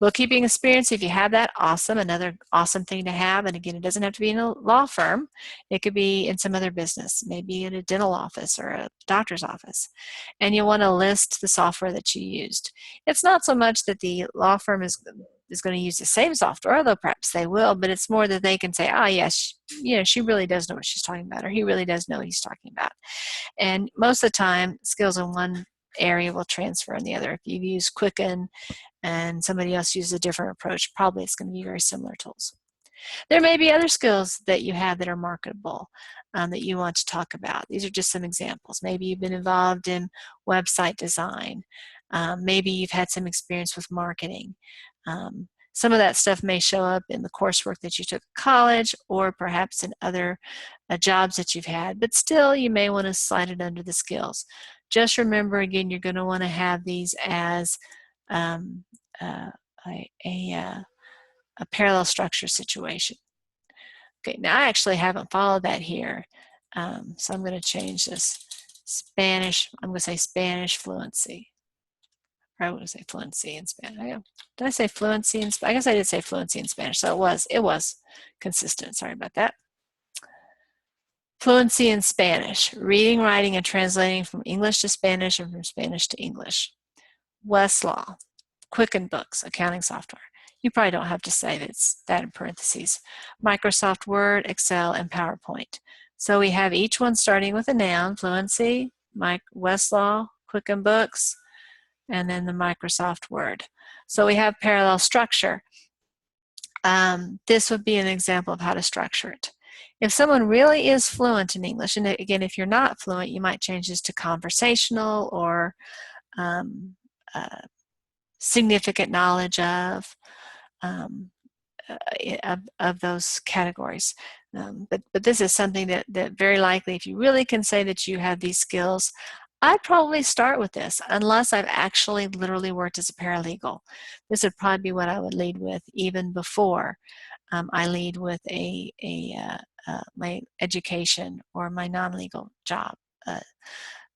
Bookkeeping experience, if you have that, awesome. Another awesome thing to have. And again, it doesn't have to be in a law firm. It could be in some other business, maybe in a dental office or a doctor's office. And you want to list the software that you used. It's not so much that the law firm is going to use the same software, although perhaps they will, but it's more that they can say, oh yes, she really does know what she's talking about, or he really does know what he's talking about. And most of the time, skills in one area will transfer in the other. If you've used Quicken and somebody else uses a different approach, probably it's going to be very similar tools. There may be other skills that you have that are marketable that you want to talk about. These are just some examples. Maybe you've been involved in website design. Maybe you've had some experience with marketing. Some of that stuff may show up in the coursework that you took at college or perhaps in other jobs that you've had, but still you may want to slide it under the skills. Just remember, again, you're going to want to have these as a parallel structure situation. Okay, now I actually haven't followed that here, so I'm going to change this Spanish, I'm going to say Spanish fluency. Or I would say fluency in Spanish. Did I say fluency in Spanish? I guess I did say fluency in Spanish, so it was consistent. Sorry about that. Fluency in Spanish, reading, writing, and translating from English to Spanish and from Spanish to English. Westlaw, Quicken Books, accounting software. You probably don't have to say that in parentheses. Microsoft Word, Excel, and PowerPoint. So we have each one starting with a noun, fluency, Westlaw, Quicken Books, and then the Microsoft Word. So we have parallel structure. This would be an example of how to structure it. If someone really is fluent in English, and again, if you're not fluent, you might change this to conversational or significant knowledge of those categories. But this is something that very likely, if you really can say that you have these skills, I'd probably start with this, unless I've actually literally worked as a paralegal. This would probably be what I would lead with even before I lead with my education or my non-legal job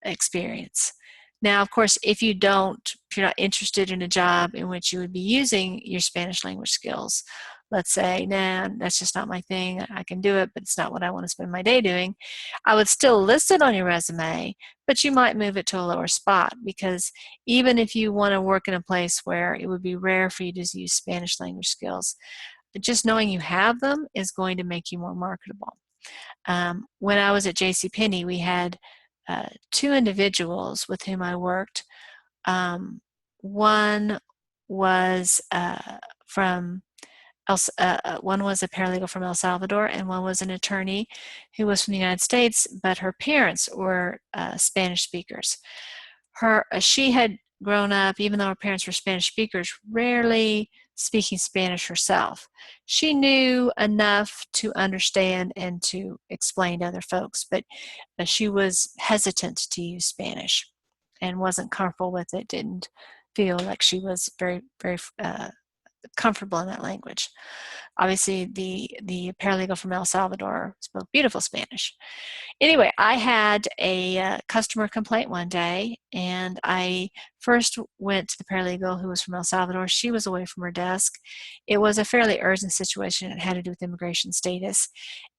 experience. Now, of course, if you're not interested in a job in which you would be using your Spanish language skills, let's say, nah, that's just not my thing, I can do it, but it's not what I want to spend my day doing, I would still list it on your resume, but you might move it to a lower spot, because even if you want to work in a place where it would be rare for you to use Spanish language skills, just knowing you have them is going to make you more marketable. When I was at JCPenney, we had two individuals with whom I worked. One was one was a paralegal from El Salvador, and one was an attorney who was from the United States, but her parents were Spanish speakers. She had grown up, even though her parents were Spanish speakers, rarely speaking Spanish herself. She knew enough to understand and to explain to other folks, but she was hesitant to use Spanish and wasn't comfortable with it, didn't feel like she was very, very comfortable in that language. Obviously, the paralegal from El Salvador spoke beautiful Spanish. Anyway, I had a customer complaint one day, and I first went to the paralegal who was from El Salvador. She was away from her desk. It was a fairly urgent situation. It had to do with immigration status,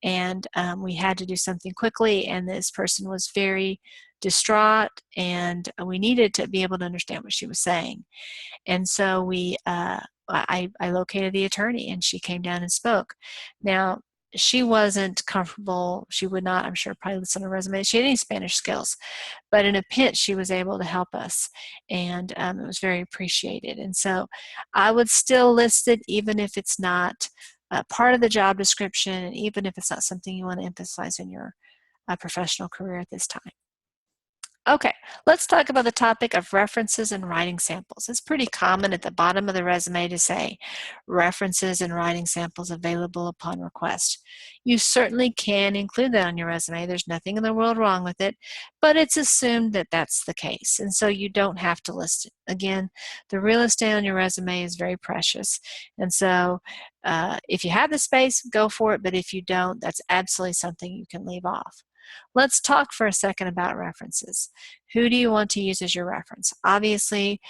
and we had to do something quickly, and this person was very distraught, and we needed to be able to understand what she was saying. And so I located the attorney, and she came down and spoke. Now, she wasn't comfortable. She would not, I'm sure, probably listen on her resume. She had any Spanish skills, but in a pinch, she was able to help us, and it was very appreciated. And so I would still list it, even if it's not part of the job description, and even if it's not something you want to emphasize in your professional career at this time. Okay, let's talk about the topic of references and writing samples. It's pretty common at the bottom of the resume to say references and writing samples available upon request. You certainly can include that on your resume. There's nothing in the world wrong with it, but it's assumed that that's the case, and so you don't have to list it. Again, the real estate on your resume is very precious, and so if you have the space, go for it, but if you don't, that's absolutely something you can leave off. Let's talk for a second about references. Who do you want to use as your reference? Obviously,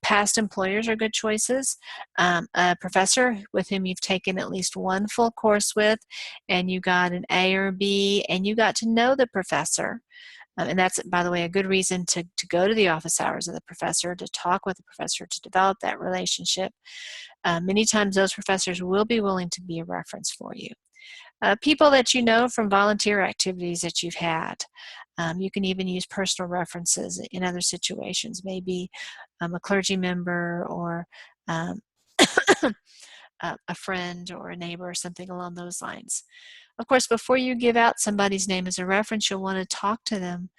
past employers are good choices. A professor with whom you've taken at least one full course with, and you got an A or B, and you got to know the professor. And that's, by the way, a good reason to go to the office hours of the professor, to talk with the professor, to develop that relationship. Many times those professors will be willing to be a reference for you. People that you know from volunteer activities that you've had. You can even use personal references in other situations, maybe a clergy member or a friend or a neighbor or something along those lines. Of course, before you give out somebody's name as a reference, you'll want to talk to them,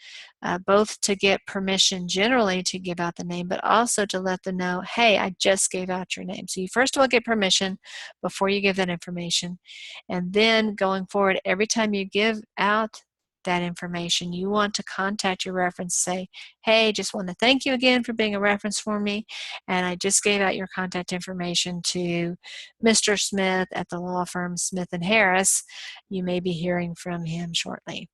both to get permission generally to give out the name, but also to let them know, hey, I just gave out your name. So you first of all get permission before you give that information. And then going forward, every time you give out that information. You want to contact your reference, say, hey, just want to thank you again for being a reference for me, and I just gave out your contact information to Mr. Smith at the law firm Smith & Harris. You may be hearing from him shortly.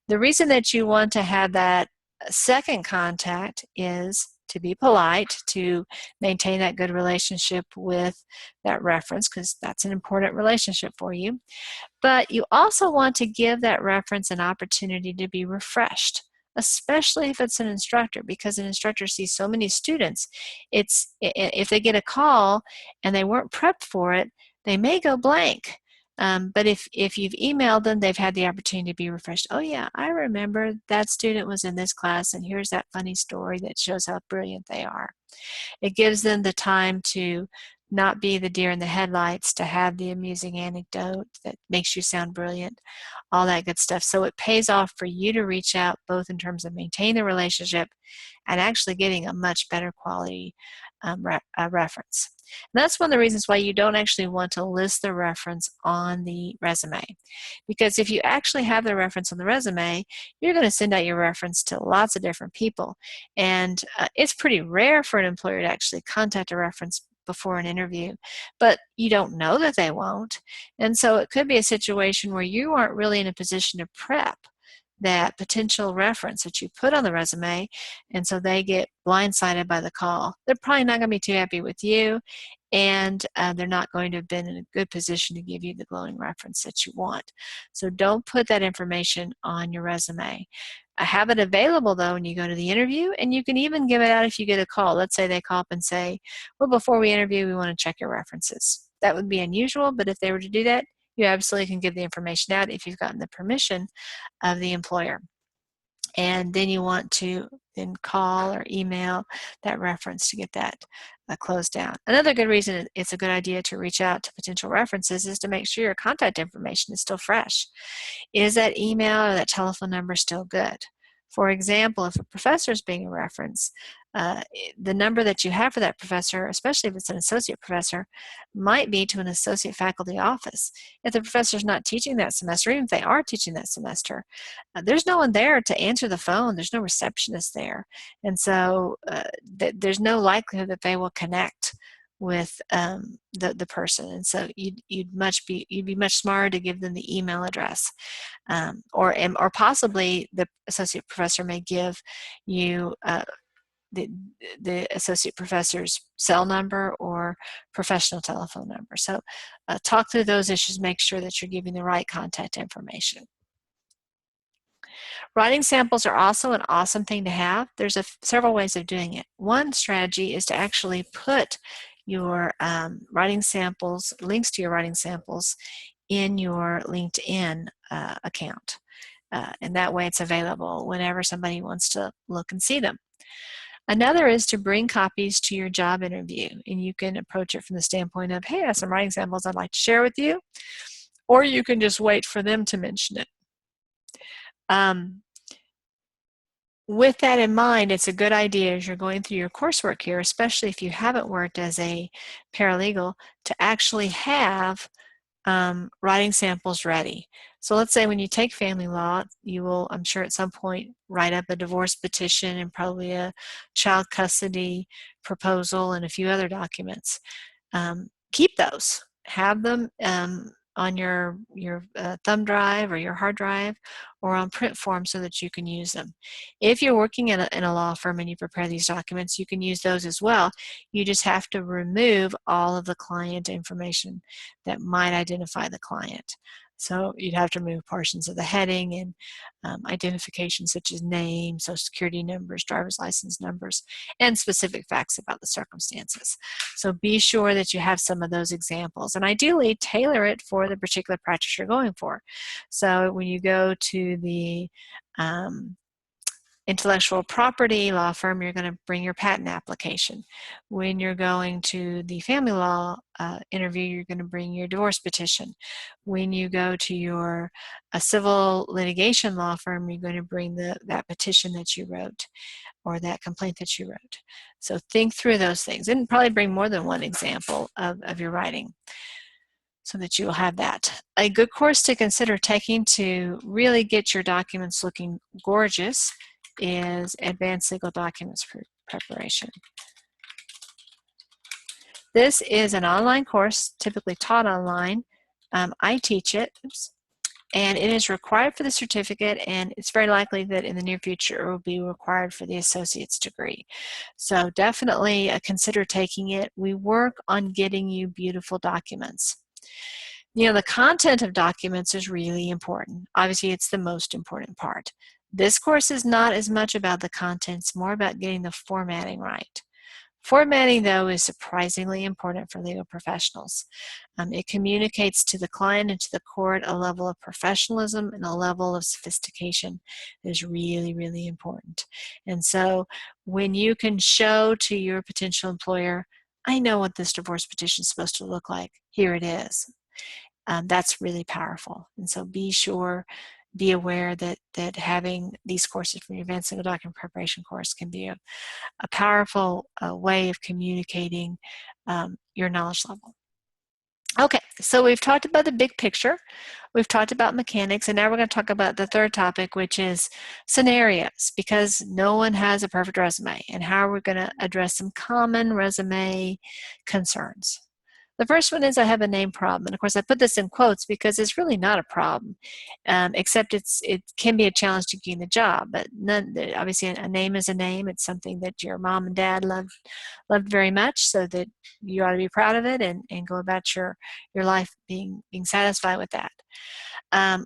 The reason that you want to have that second contact is to be polite, to maintain that good relationship with that reference, because that's an important relationship for you. But you also want to give that reference an opportunity to be refreshed, especially if it's an instructor, because an instructor sees so many students. If they get a call and they weren't prepped for it, they may go blank. But if you've emailed them, they've had the opportunity to be refreshed. Oh yeah, I remember that student was in this class, and here's that funny story that shows how brilliant they are. It gives them the time to not be the deer in the headlights, to have the amusing anecdote that makes you sound brilliant, all that good stuff. So it pays off for you to reach out, both in terms of maintaining the relationship and actually getting a much better quality reference. And that's one of the reasons why you don't actually want to list the reference on the resume. Because if you actually have the reference on the resume, you're going to send out your reference to lots of different people. And it's pretty rare for an employer to actually contact a reference before an interview, but you don't know that they won't. And so it could be a situation where you aren't really in a position to prep that potential reference that you put on the resume, and so they get blindsided by the call. They're probably not going to be too happy with you, and they're not going to have been in a good position to give you the glowing reference that you want. So don't put that information on your resume. Have it available though when you go to the interview, and you can even give it out if you get a call. Let's say they call up and say, well, before we interview, we want to check your references. That would be unusual, but if they were to do that, you absolutely can give the information out if you've gotten the permission of the employer. And then you want to then call or email that reference to get that closed down. Another good reason it's a good idea to reach out to potential references is to make sure your contact information is still fresh. Is that email or that telephone number still good? For example, if a professor is being a reference, the number that you have for that professor, especially if it's an associate professor, might be to an associate faculty office. If the professor's not teaching that semester, even if they are teaching that semester, there's no one there to answer the phone. There's no receptionist there. And so there's no likelihood that they will connect with the person. And so you'd be much smarter to give them the email address. Or possibly the associate professor may give you the associate professor's cell number or professional telephone number. So talk through those issues, make sure that you're giving the right contact information. Writing samples are also an awesome thing to have. There's several ways of doing it. One strategy is to actually put your writing samples, links to your writing samples, in your LinkedIn account. And that way it's available whenever somebody wants to look and see them. Another is to bring copies to your job interview, and you can approach it from the standpoint of, hey, I have some writing samples I'd like to share with you, or you can just wait for them to mention it. With that in mind, it's a good idea as you're going through your coursework here, especially if you haven't worked as a paralegal, to actually have writing samples ready. So let's say when you take family law, you will, I'm sure at some point, write up a divorce petition and probably a child custody proposal and a few other documents. Keep those. Have them on your thumb drive or your hard drive or on print form so that you can use them. If you're working in a law firm and you prepare these documents, you can use those as well. You just have to remove all of the client information that might identify the client. So you'd have to remove portions of the heading and identification such as name, social security numbers, driver's license numbers, and specific facts about the circumstances. So be sure that you have some of those examples, and ideally tailor it for the particular practice you're going for. So when you go to the intellectual property law firm, you're going to bring your patent application. When you're going to the family law interview, you're going to bring your divorce petition. When you go to your civil litigation law firm, you're going to bring that petition that you wrote or that complaint that you wrote. So think through those things and probably bring more than one example of your writing. so that you will have that. A good course to consider taking to really get your documents looking gorgeous is Advanced Legal Documents Preparation. This is an online course, typically taught online. I teach it, and it is required for the certificate, and it's very likely that in the near future it will be required for the associate's degree. So definitely consider taking it. We work on getting you beautiful documents. You know, the content of documents is really important. Obviously, it's the most important part. This course is not as much about the content, it's more about getting the formatting right. Formatting, though, is surprisingly important for legal professionals. It communicates to the client and to the court a level of professionalism and a level of sophistication that is really, really important. And so when you can show to your potential employer, I know what this divorce petition is supposed to look like, here it is. That's really powerful. And so be aware that having these courses from your Advanced Legal Document Preparation course can be a powerful way of communicating your knowledge level. Okay, so we've talked about the big picture, we've talked about mechanics, and now we're going to talk about the third topic, which is scenarios, because no one has a perfect resume, and how we're going to address some common resume concerns. The first one is I have a name problem, and of course I put this in quotes because it's really not a problem, except it can be a challenge to gain the job. But obviously a name is a name. It's something that your mom and dad loved very much, so that you ought to be proud of it and go about your life being satisfied with that.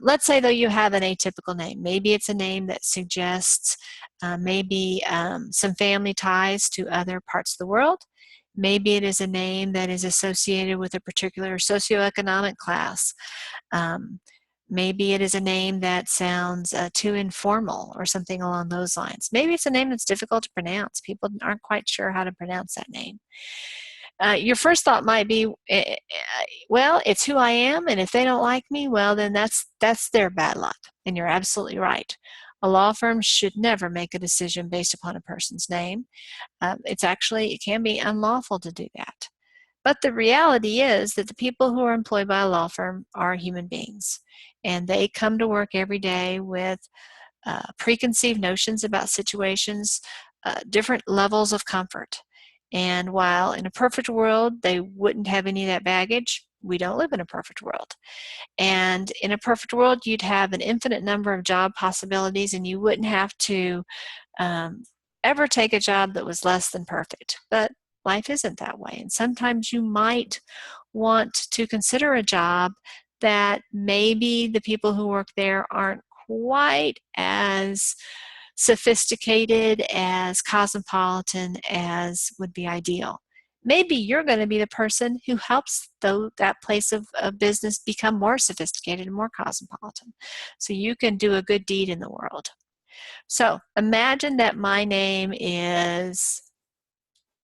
Let's say though you have an atypical name. Maybe it's a name that suggests maybe some family ties to other parts of the world. Maybe it is a name that is associated with a particular socioeconomic class. Maybe it is a name that sounds too informal or something along those lines. Maybe it's a name that's difficult to pronounce. People aren't quite sure how to pronounce that name. Your first thought might be, well, it's who I am, and if they don't like me, well, then that's their bad luck. And you're absolutely right. A law firm should never make a decision based upon a person's name. It can be unlawful to do that. But the reality is that the people who are employed by a law firm are human beings, and they come to work every day with preconceived notions about situations, different levels of comfort. And while in a perfect world they wouldn't have any of that baggage, we don't live in a perfect world. And in a perfect world, you'd have an infinite number of job possibilities, and you wouldn't have to ever take a job that was less than perfect. But life isn't that way. And sometimes you might want to consider a job that maybe the people who work there aren't quite as sophisticated, as cosmopolitan as would be ideal. Maybe you're going to be the person who helps that place of business become more sophisticated and more cosmopolitan. So you can do a good deed in the world. So imagine that my name is,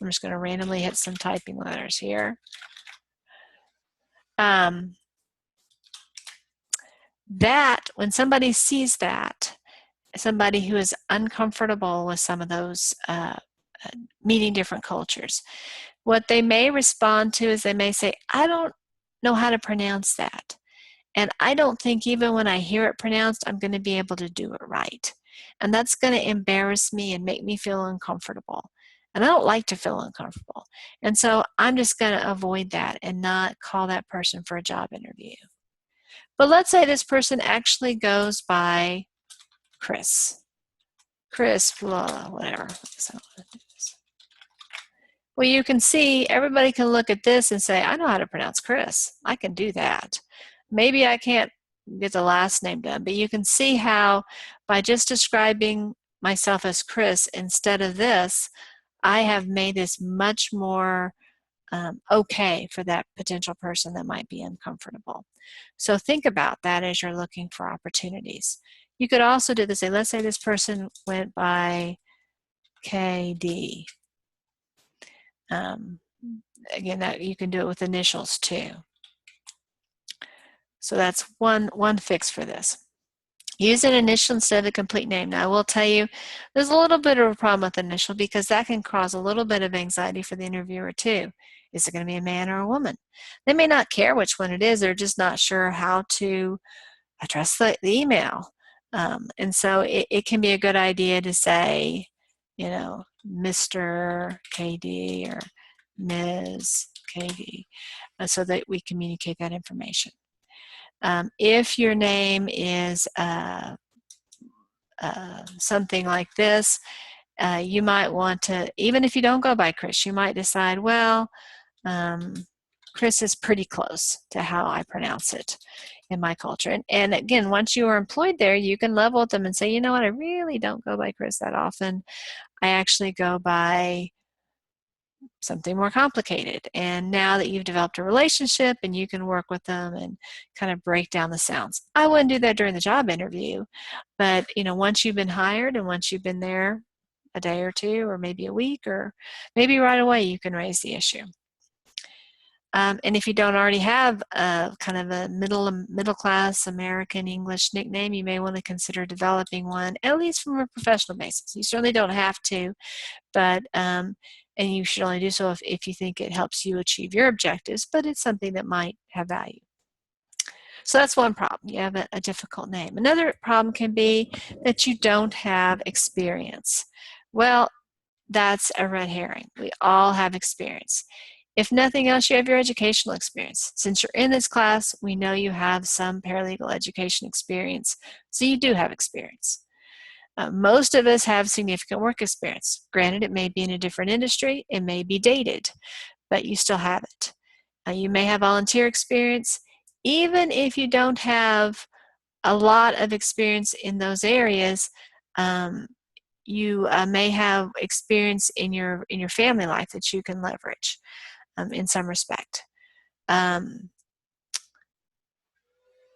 I'm just going to randomly hit some typing letters here. That, when somebody sees that, somebody who is uncomfortable with some of those meeting different cultures, what they may respond to is they may say, I don't know how to pronounce that. And I don't think even when I hear it pronounced, I'm going to be able to do it right. And that's going to embarrass me and make me feel uncomfortable. And I don't like to feel uncomfortable. And so I'm just going to avoid that and not call that person for a job interview. But let's say this person actually goes by Chris, blah, whatever. So, well, you can see everybody can look at this and say, I know how to pronounce Chris. I can do that. Maybe I can't get the last name done, but you can see how by just describing myself as Chris instead of this, I have made this much more okay for that potential person that might be uncomfortable. So think about that as you're looking for opportunities. You could also do this. Let's say this person went by KD. Again, that you can do it with initials too. So that's one fix for this. Use an initial instead of a complete name. Now, I will tell you, there's a little bit of a problem with initial because that can cause a little bit of anxiety for the interviewer too. Is it going to be a man or a woman? They may not care which one it is. They're just not sure how to address the email. And so it can be a good idea to say, you know, Mr. KD or Ms. KD, so that we communicate that information. If your name is something like this, you might want to, even if you don't go by Chris, you might decide, well, Chris is pretty close to how I pronounce it in my culture. And again, once you are employed there, you can level with them and say, you know what, I really don't go by Chris that often. I actually go by something more complicated. And now that you've developed a relationship and you can work with them and kind of break down the sounds. I wouldn't do that during the job interview, but you know, once you've been hired and once you've been there a day or two or maybe a week or maybe right away, you can raise the issue. And if you don't already have a kind of a middle class American English nickname, you may want to consider developing one, at least from a professional basis. You certainly don't have to, but and you should only do so if you think it helps you achieve your objectives, but it's something that might have value. So that's one problem. You have a difficult name. Another problem can be that you don't have experience. Well, that's a red herring. We all have experience. If nothing else, you have your educational experience. Since you're in this class, we know you have some paralegal education experience, so you do have experience. Most of us have significant work experience. Granted, it may be in a different industry, it may be dated, but you still have it. You may have volunteer experience. Even if you don't have a lot of experience in those areas, you may have experience in your family life that you can leverage in some respect.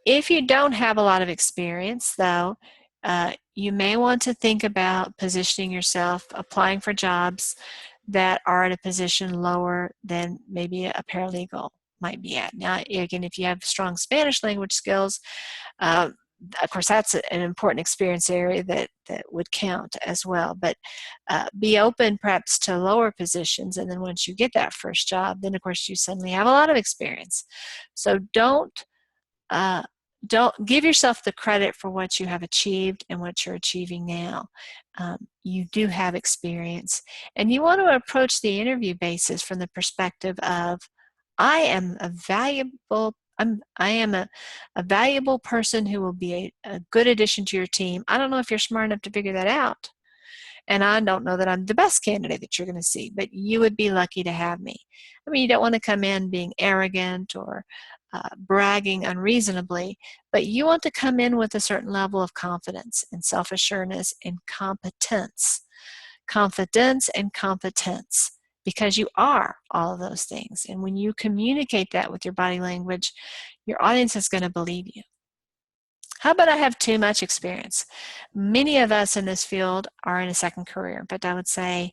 If you don't have a lot of experience, though, you may want to think about positioning yourself, applying for jobs that are at a position lower than maybe a paralegal might be at. Now, again, if you have strong Spanish language skills, of course, that's an important experience area that would count as well. But be open perhaps to lower positions, and then once you get that first job, then of course you suddenly have a lot of experience. So don't give yourself the credit for what you have achieved and what you're achieving now. You do have experience, and you want to approach the interview basis from the perspective of, I am a valuable person who will be a good addition to your team. I don't know if you're smart enough to figure that out, and I don't know that I'm the best candidate that you're going to see, but you would be lucky to have me. I mean, you don't want to come in being arrogant or bragging unreasonably, but you want to come in with a certain level of confidence and self-assurance and competence. Confidence and competence, because you are all of those things. And when you communicate that with your body language, your audience is going to believe you. How about I have too much experience? Many of us in this field are in a second career, but I would say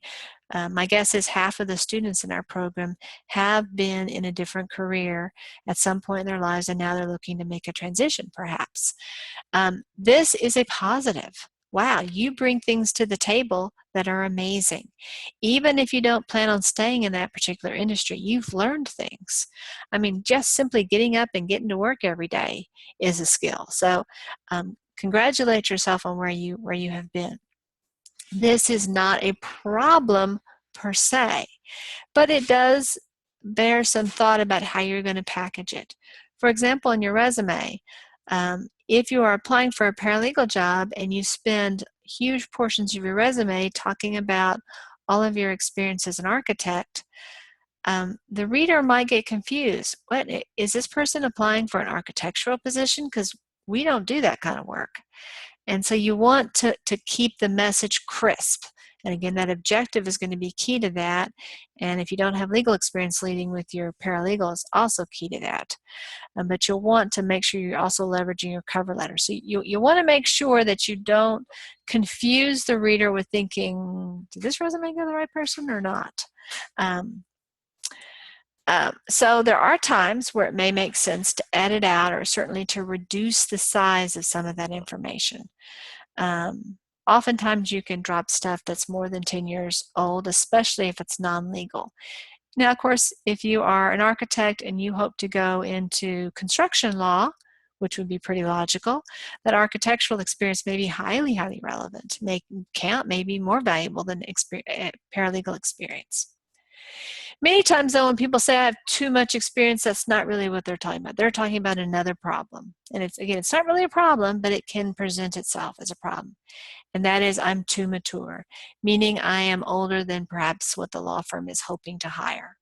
my guess is half of the students in our program have been in a different career at some point in their lives, and now they're looking to make a transition, perhaps. This is a positive. Wow, you bring things to the table that are amazing. Even if you don't plan on staying in that particular industry, you've learned things. I mean, just simply getting up and getting to work every day is a skill. So congratulate yourself on where you have been. This is not a problem per se, but it does bear some thought about how you're going to package it. For example, in your resume, if you are applying for a paralegal job and you spend huge portions of your resume talking about all of your experience as an architect, the reader might get confused. What is this person applying for an architectural position? Because we don't do that kind of work. And so you want to keep the message crisp. And again, that objective is going to be key to that. And if you don't have legal experience leading with your paralegal, it's also key to that. But you'll want to make sure you're also leveraging your cover letter. So you want to make sure that you don't confuse the reader with thinking, did this resume go to the right person or not? So there are times where it may make sense to edit out or certainly to reduce the size of some of that information. Oftentimes you can drop stuff that's more than 10 years old, especially if it's non-legal. Now, of course, if you are an architect and you hope to go into construction law, which would be pretty logical, that architectural experience may be highly, highly relevant, may be more valuable than paralegal experience. Many times, though, when people say I have too much experience, that's not really what they're talking about. They're talking about another problem. And it's not really a problem, but it can present itself as a problem. And that is I'm too mature, meaning I am older than perhaps what the law firm is hoping to hire.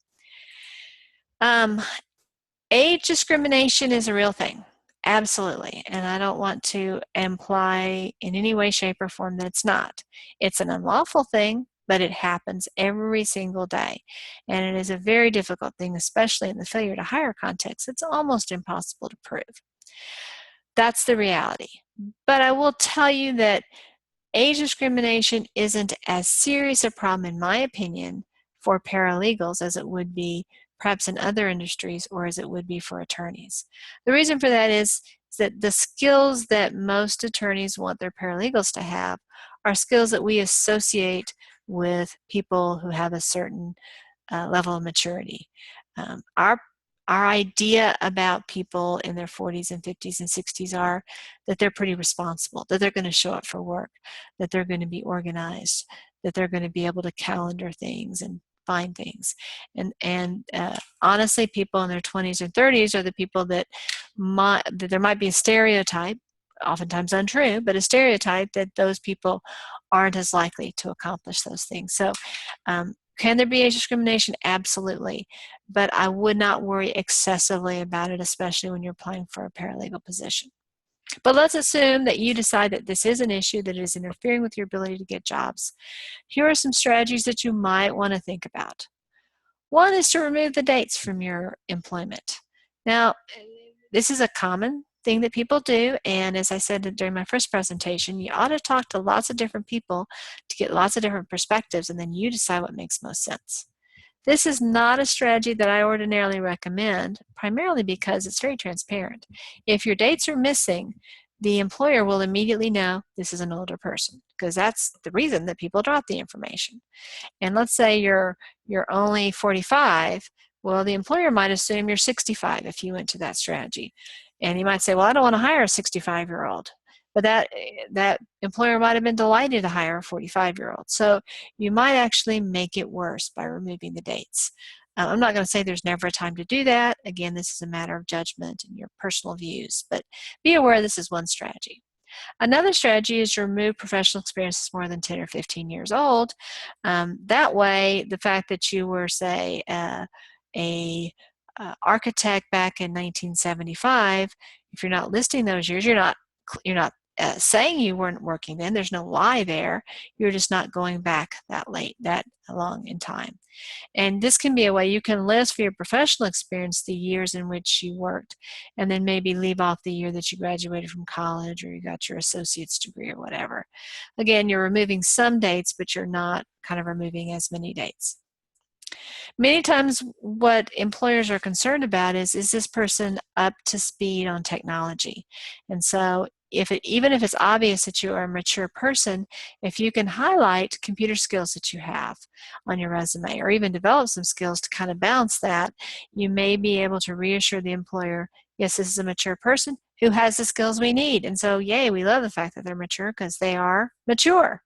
Age discrimination is a real thing, absolutely, and I don't want to imply in any way, shape, or form that it's not. It's an unlawful thing, but it happens every single day, and it is a very difficult thing, especially in the failure to hire context. It's almost impossible to prove. That's the reality. But I will tell you that age discrimination isn't as serious a problem, in my opinion, for paralegals as it would be perhaps in other industries or as it would be for attorneys. The reason for that is that the skills that most attorneys want their paralegals to have are skills that we associate with people who have a certain level of maturity. Our idea about people in their 40s and 50s and 60s are that they're pretty responsible, that they're going to show up for work, that they're going to be organized, that they're going to be able to calendar things and find things. And honestly, people in their 20s or 30s are the people that there might be a stereotype, oftentimes untrue, but a stereotype that those people aren't as likely to accomplish those things. So can there be age discrimination? Absolutely. But I would not worry excessively about it, especially when you're applying for a paralegal position. But let's assume that you decide that this is an issue that is interfering with your ability to get jobs. Here are some strategies that you might want to think about. One is to remove the dates from your employment. Now, this is a common thing that people do, and as I said during my first presentation, you ought to talk to lots of different people to get lots of different perspectives, and then you decide what makes most sense. This is not a strategy that I ordinarily recommend, primarily because it's very transparent. If your dates are missing, the employer will immediately know this is an older person, because that's the reason that people drop the information. And let's say you're only 45, well, the employer might assume you're 65 if you went to that strategy. And you might say, well, I don't want to hire a 65-year-old. But that employer might have been delighted to hire a 45-year-old. So you might actually make it worse by removing the dates. I'm not going to say there's never a time to do that. Again, this is a matter of judgment and your personal views. But be aware this is one strategy. Another strategy is to remove professional experiences more than 10 or 15 years old. That way, the fact that you were, say, a architect back in 1975, if you're not listing those years, you're not saying you weren't working then. There's no lie there. You're just not going back that long in time. And this can be a way you can list for your professional experience the years in which you worked, and then maybe leave off the year that you graduated from college or you got your associate's degree or whatever. Again, you're removing some dates, but you're not kind of removing as many dates. Many times what employers are concerned about is this person up to speed on technology? And so even if it's obvious that you are a mature person, if you can highlight computer skills that you have on your resume or even develop some skills to kind of balance that, you may be able to reassure the employer, yes, this is a mature person who has the skills we need. And so, yay, we love the fact that they're mature because they are mature.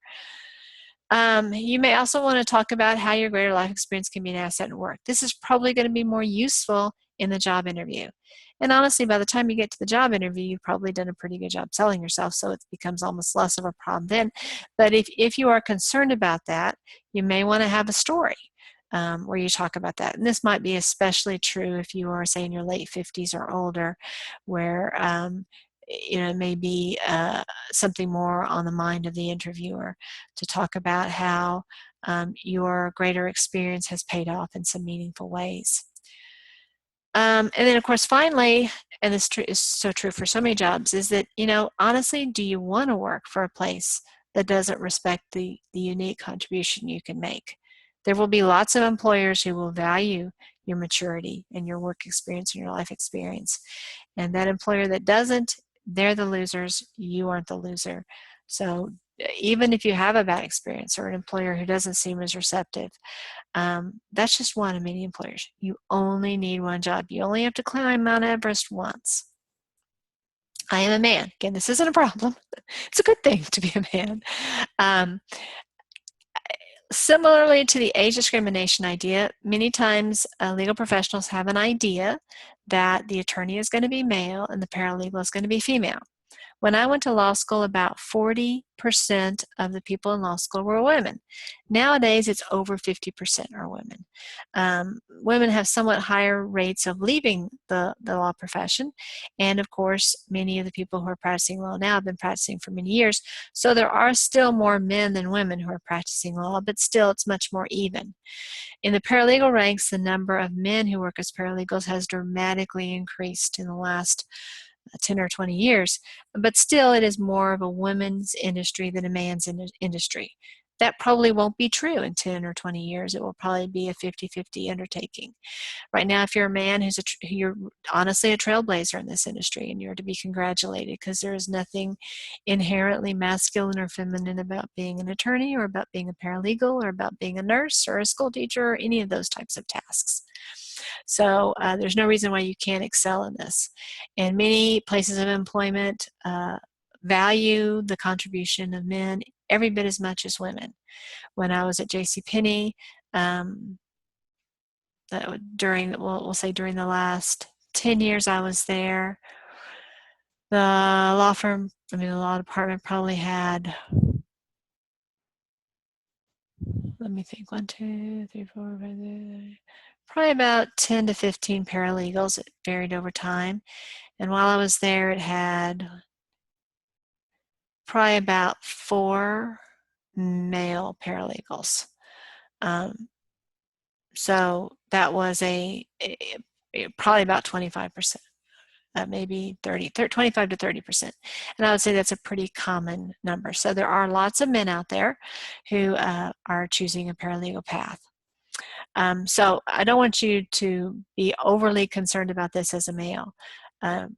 You may also want to talk about how your greater life experience can be an asset in work. This is probably going to be more useful in the job interview. And honestly, by the time you get to the job interview, you've probably done a pretty good job selling yourself, so it becomes almost less of a problem then. But if you are concerned about that, you may want to have a story where you talk about that. And this might be especially true if you are, say, in your late 50s or older, where it may be something more on the mind of the interviewer to talk about how your greater experience has paid off in some meaningful ways. And then, of course, finally, and this is so true for so many jobs, is that, honestly, do you want to work for a place that doesn't respect the unique contribution you can make? There will be lots of employers who will value your maturity and your work experience and your life experience. And that employer that doesn't, they're the losers, you aren't the loser. So even if you have a bad experience or an employer who doesn't seem as receptive, that's just one of many employers. You only need one job. You only have to climb Mount Everest once. I am a man. Again, this isn't a problem. It's a good thing to be a man. Similarly to the age discrimination idea, many times legal professionals have an idea that the attorney is going to be male and the paralegal is going to be female. When I went to law school, about 40% of the people in law school were women. Nowadays, it's over 50% are women. Women have somewhat higher rates of leaving the law profession. And of course, many of the people who are practicing law now have been practicing for many years. So there are still more men than women who are practicing law, but still it's much more even. In the paralegal ranks, the number of men who work as paralegals has dramatically increased in the last 10 or 20 years, but still it is more of a women's industry than a man's industry. That probably won't be true in 10 or 20 years. It will probably be a 50-50 undertaking. Right now, if you're a man you're honestly a trailblazer in this industry, and you're to be congratulated, because there is nothing inherently masculine or feminine about being an attorney or about being a paralegal or about being a nurse or a school teacher or any of those types of tasks. So there's no reason why you can't excel in this. And many places of employment value the contribution of men every bit as much as women. When I was at JCPenney, we'll say during the last 10 years I was there, the law department probably had, let me think, 1, 2, 3, 4, 5, 6, probably about 10 to 15 paralegals. It varied over time. And while I was there, it had probably about 4 male paralegals. So that was probably about 25%, maybe 25 to 30%. And I would say that's a pretty common number. So there are lots of men out there who are choosing a paralegal path. So I don't want you to be overly concerned about this as a male.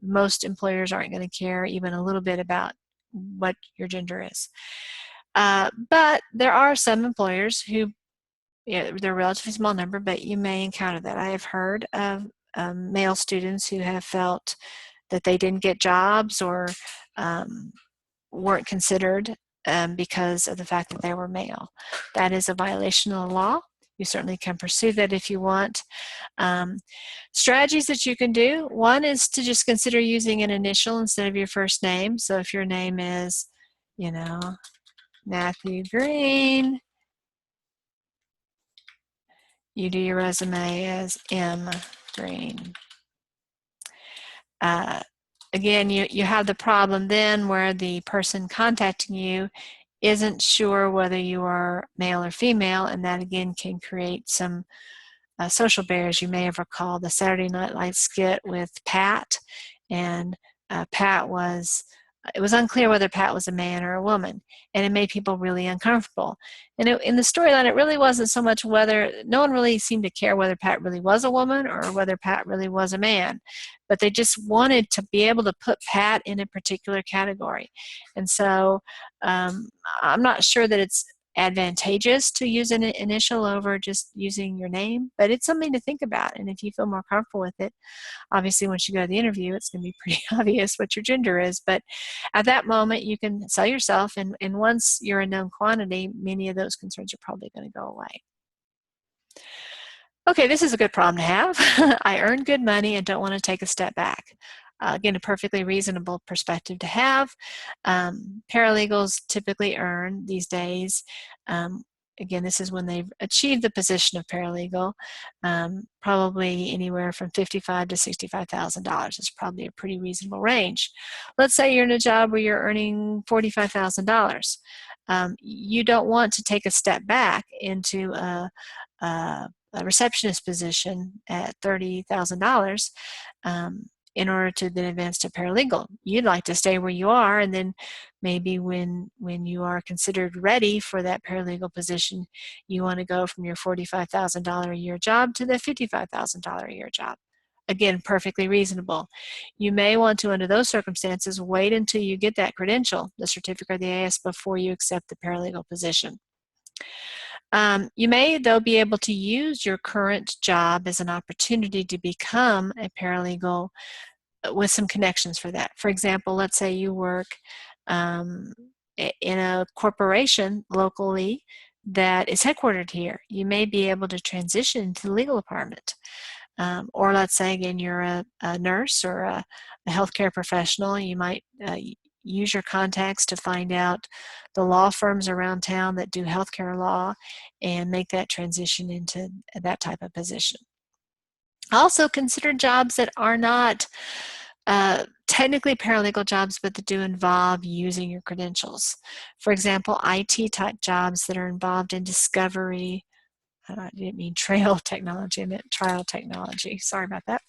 Most employers aren't going to care even a little bit about what your gender is. But there are some employers who, they're a relatively small number, but you may encounter that. I have heard of male students who have felt that they didn't get jobs or weren't considered because of the fact that they were male. That is a violation of the law. You certainly can pursue that if you want. Strategies that you can do, one is to just consider using an initial instead of your first name. So if your name is, Matthew Green, you do your resume as M. Green. Again, you have the problem then where the person contacting you isn't sure whether you are male or female, and that again can create some social barriers. You may have recalled the Saturday Night Live skit with Pat, and it was unclear whether Pat was a man or a woman, and it made people really uncomfortable. And in the storyline, it really wasn't so much no one really seemed to care whether Pat really was a woman or whether Pat really was a man, but they just wanted to be able to put Pat in a particular category. And so I'm not sure that it's advantageous to use an initial over just using your name, but it's something to think about. And if you feel more comfortable with it, obviously once you go to the interview, it's going to be pretty obvious what your gender is. But at that moment, you can sell yourself, and once you're a known quantity, many of those concerns are probably going to go away. Okay, this is a good problem to have. I earn good money and don't want to take a step back. Again, a perfectly reasonable perspective to have. Paralegals typically earn these days, again, this is when they've achieved the position of paralegal, probably anywhere from $55,000 to $65,000 is probably a pretty reasonable range. Let's say you're in a job where you're earning $45,000. You don't want to take a step back into a receptionist position at $30,000 in order to then advance to paralegal. You'd like to stay where you are, and then maybe when you are considered ready for that paralegal position, you want to go from your $45,000 a year job to the $55,000 a year job. again, perfectly reasonable. You may want to, under those circumstances, wait until you get that credential, the certificate or the AS, before you accept the paralegal position. You may, though, be able to use your current job as an opportunity to become a paralegal with some connections for that. For example, let's say you work in a corporation locally that is headquartered here. You may be able to transition to the legal department. Or let's say, again, you're a nurse or a healthcare professional. You might use your contacts to find out the law firms around town that do healthcare law and make that transition into that type of position. Also consider jobs that are not technically paralegal jobs, but that do involve using your credentials. For example, IT type jobs that are involved in discovery. I didn't mean trail technology, I meant trial technology. Sorry about that.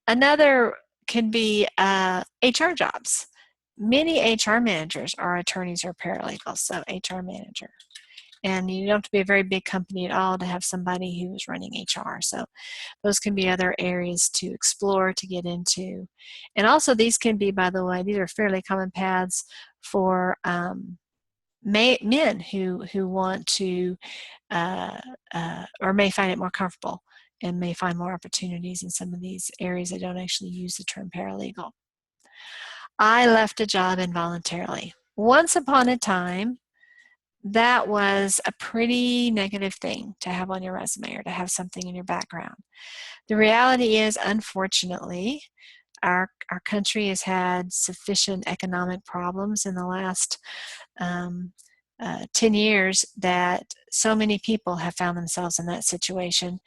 Another can be HR jobs. Many HR managers are attorneys or paralegals, so HR manager. And you don't have to be a very big company at all to have somebody who is running HR. So those can be other areas to explore, to get into. And also these can be, by the way, these are fairly common paths for men who want to or may find it more comfortable and may find more opportunities in some of these areas that don't actually use the term paralegal. I left a job involuntarily. Once upon a time, that was a pretty negative thing to have on your resume or to have something in your background. The reality is, unfortunately, our country has had sufficient economic problems in the last 10 years that so many people have found themselves in that situation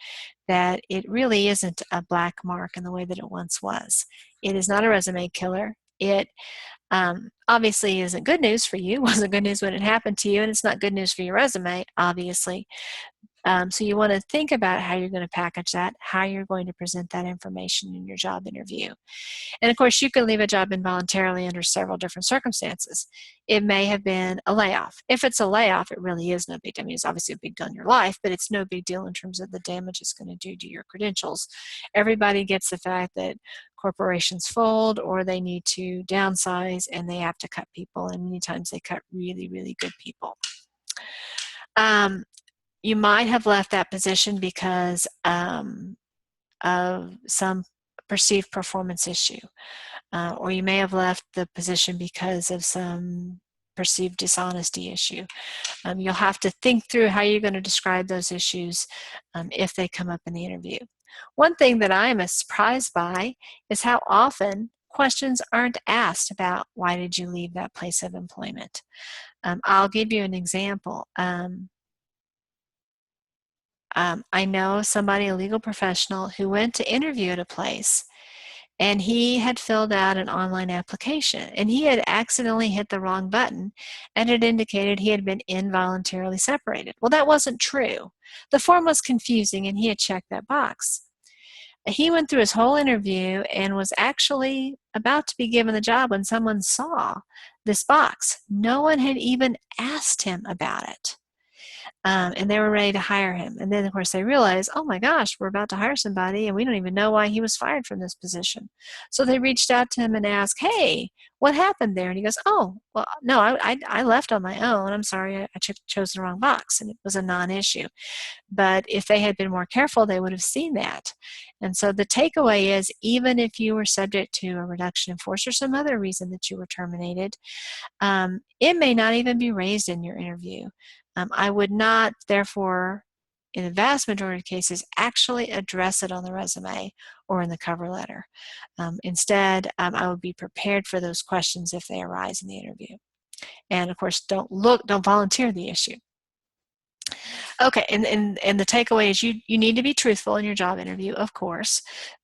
that it really isn't a black mark in the way that it once was. It is not a resume killer. It obviously isn't good news for you. It wasn't good news when it happened to you, and it's not good news for your resume, obviously. So you want to think about how you're going to package that, how you're going to present that information in your job interview. And of course, you can leave a job involuntarily under several different circumstances. It may have been a layoff. If it's a layoff, it really is no big deal. I mean, it's obviously a big deal in your life, but it's no big deal in terms of the damage it's going to do to your credentials. Everybody gets the fact that corporations fold or they need to downsize and they have to cut people, and many times they cut really, really good people. You might have left that position because of some perceived performance issue. Or you may have left the position because of some perceived dishonesty issue. You'll have to think through how you're going to describe those issues if they come up in the interview. One thing that I am surprised by is how often questions aren't asked about why did you leave that place of employment. I'll give you an example. I know somebody, a legal professional, who went to interview at a place and he had filled out an online application and he had accidentally hit the wrong button and it indicated he had been involuntarily separated. Well, that wasn't true. The form was confusing and he had checked that box. He went through his whole interview and was actually about to be given the job when someone saw this box. No one had even asked him about it. And they were ready to hire him. And then, of course, they realized, oh my gosh, we're about to hire somebody and we don't even know why he was fired from this position. So they reached out to him and asked, hey, what happened there? And he goes, oh, well, no, I left on my own. I'm sorry, I chose the wrong box. And it was a non-issue. But if they had been more careful, they would have seen that. And so the takeaway is, even if you were subject to a reduction in force or some other reason that you were terminated, it may not even be raised in your interview. I would not, therefore, in the vast majority of cases, actually address it on the resume or in the cover letter. Instead, I would be prepared for those questions if they arise in the interview. And of course, don't volunteer the issue. Okay, and the takeaway is you need to be truthful in your job interview, of course,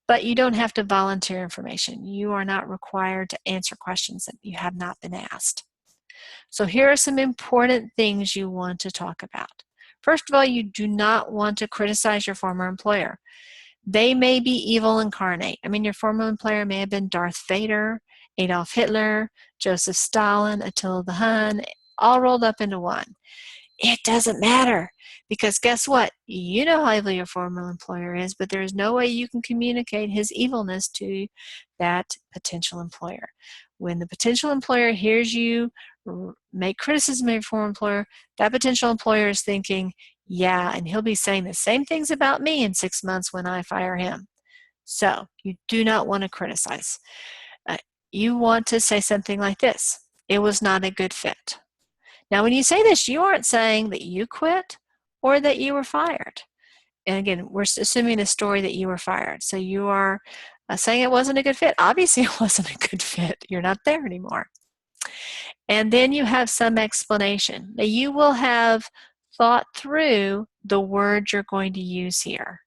but you don't have to volunteer information. You are not required to answer questions that you have not been asked. So here are some important things you want to talk about. First of all, you do not want to criticize your former employer. They may be evil incarnate. I mean, your former employer may have been Darth Vader, Adolf Hitler, Joseph Stalin, Attila the Hun, all rolled up into one. It doesn't matter. Because guess what? You know how evil your former employer is, but there's no way you can communicate his evilness to that potential employer. When the potential employer hears you make criticism of your former employer, that potential employer is thinking, yeah, and he'll be saying the same things about me in 6 months when I fire him. So you do not want to criticize. Uh, you want to say something like this: it was not a good fit. Now, when you say this, you aren't saying that you quit or that you were fired. And again, we're assuming the story that you were fired. So you are saying it wasn't a good fit. Obviously, it wasn't a good fit. You're not there anymore. And then you have some explanation. Now, you will have thought through the word you're going to use here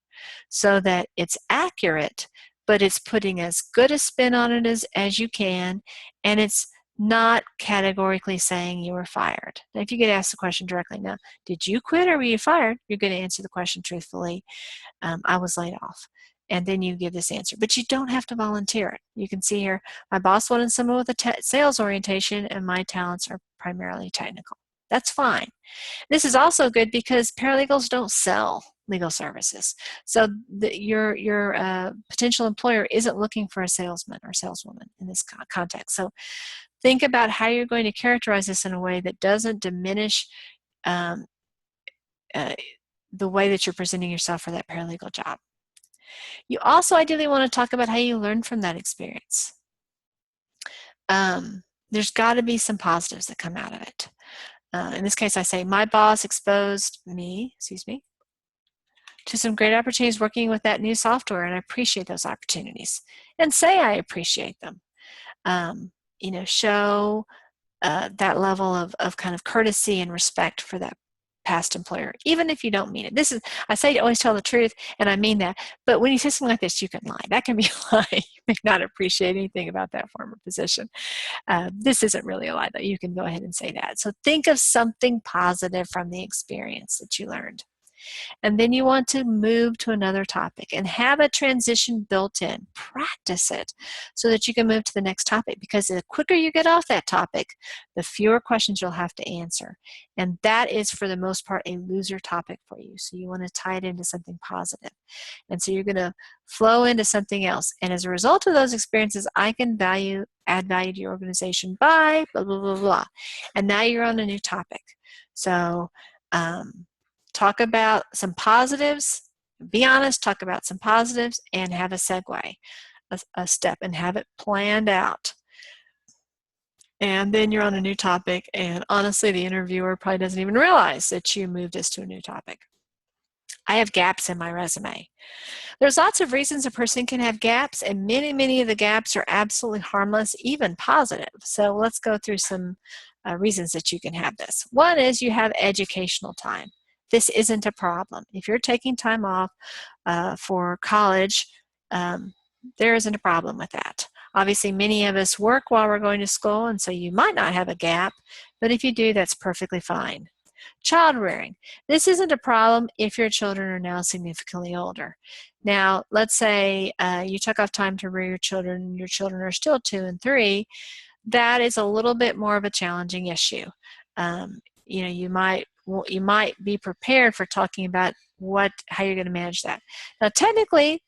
so that it's accurate, but it's putting as good a spin on it as you can, and it's not categorically saying you were fired. Now, if you get asked the question directly, now, did you quit or were you fired? You're going to answer the question truthfully. I was laid off. And then you give this answer. But you don't have to volunteer it. You can see here, my boss wanted someone with a sales orientation, and my talents are primarily technical. That's fine. This is also good because paralegals don't sell legal services. So your potential employer isn't looking for a salesman or saleswoman in this context. So think about how you're going to characterize this in a way that doesn't diminish the way that you're presenting yourself for that paralegal job. You also ideally want to talk about how you learned from that experience. There's got to be some positives that come out of it. In this case, I say, my boss exposed me, to some great opportunities working with that new software, and I appreciate those opportunities. And say I appreciate them. Show that level of kind of courtesy and respect for that past employer, even if you don't mean it. I say to always tell the truth, and I mean that, but when you say something like this, you can lie. That can be a lie. You may not appreciate anything about that former position. This isn't really a lie, though. You can go ahead and say that. So think of something positive from the experience that you learned. And then you want to move to another topic and have a transition built in. Practice it so that you can move to the next topic, because the quicker you get off that topic, the fewer questions you'll have to answer. And that is, for the most part, a loser topic for you. So you want to tie it into something positive. And so you're going to flow into something else. And as a result of those experiences, I can add value to your organization by blah, blah, blah, blah. And now you're on a new topic. So, talk about some positives, be honest, talk about some positives, and have a segue, a step, and have it planned out. And then you're on a new topic, and honestly, the interviewer probably doesn't even realize that you moved us to a new topic. I have gaps in my resume. There's lots of reasons a person can have gaps, and many of the gaps are absolutely harmless, even positive. So let's go through some reasons that you can have this. One is you have educational time. This isn't a problem. If you're taking time off for college, there isn't a problem with that. Obviously, many of us work while we're going to school, and so you might not have a gap, but if you do, that's perfectly fine. Child rearing. This isn't a problem if your children are now significantly older. Now, let's say you took off time to rear your children are still 2 and 3. That is a little bit more of a challenging issue. You might be prepared for talking about how you're going to manage that. Now, technically,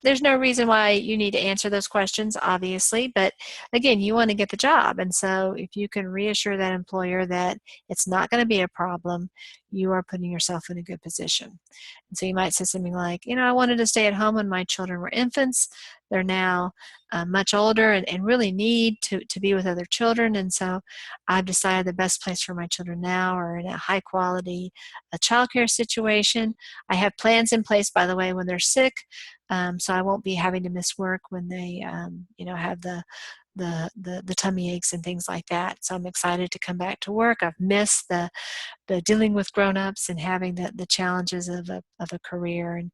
there's no reason why you need to answer those questions, obviously, but again, you want to get the job. And so if you can reassure that employer that it's not going to be a problem, you are putting yourself in a good position. And so you might say something like, I wanted to stay at home when my children were infants. They're now much older and really need to be with other children. And so I've decided the best place for my children now are in a high quality childcare situation. I have plans in place, by the way, when they're sick. So I won't be having to miss work when they, have the tummy aches and things like that. So I'm excited to come back to work. I've missed the dealing with grown-ups and having the challenges of a career, and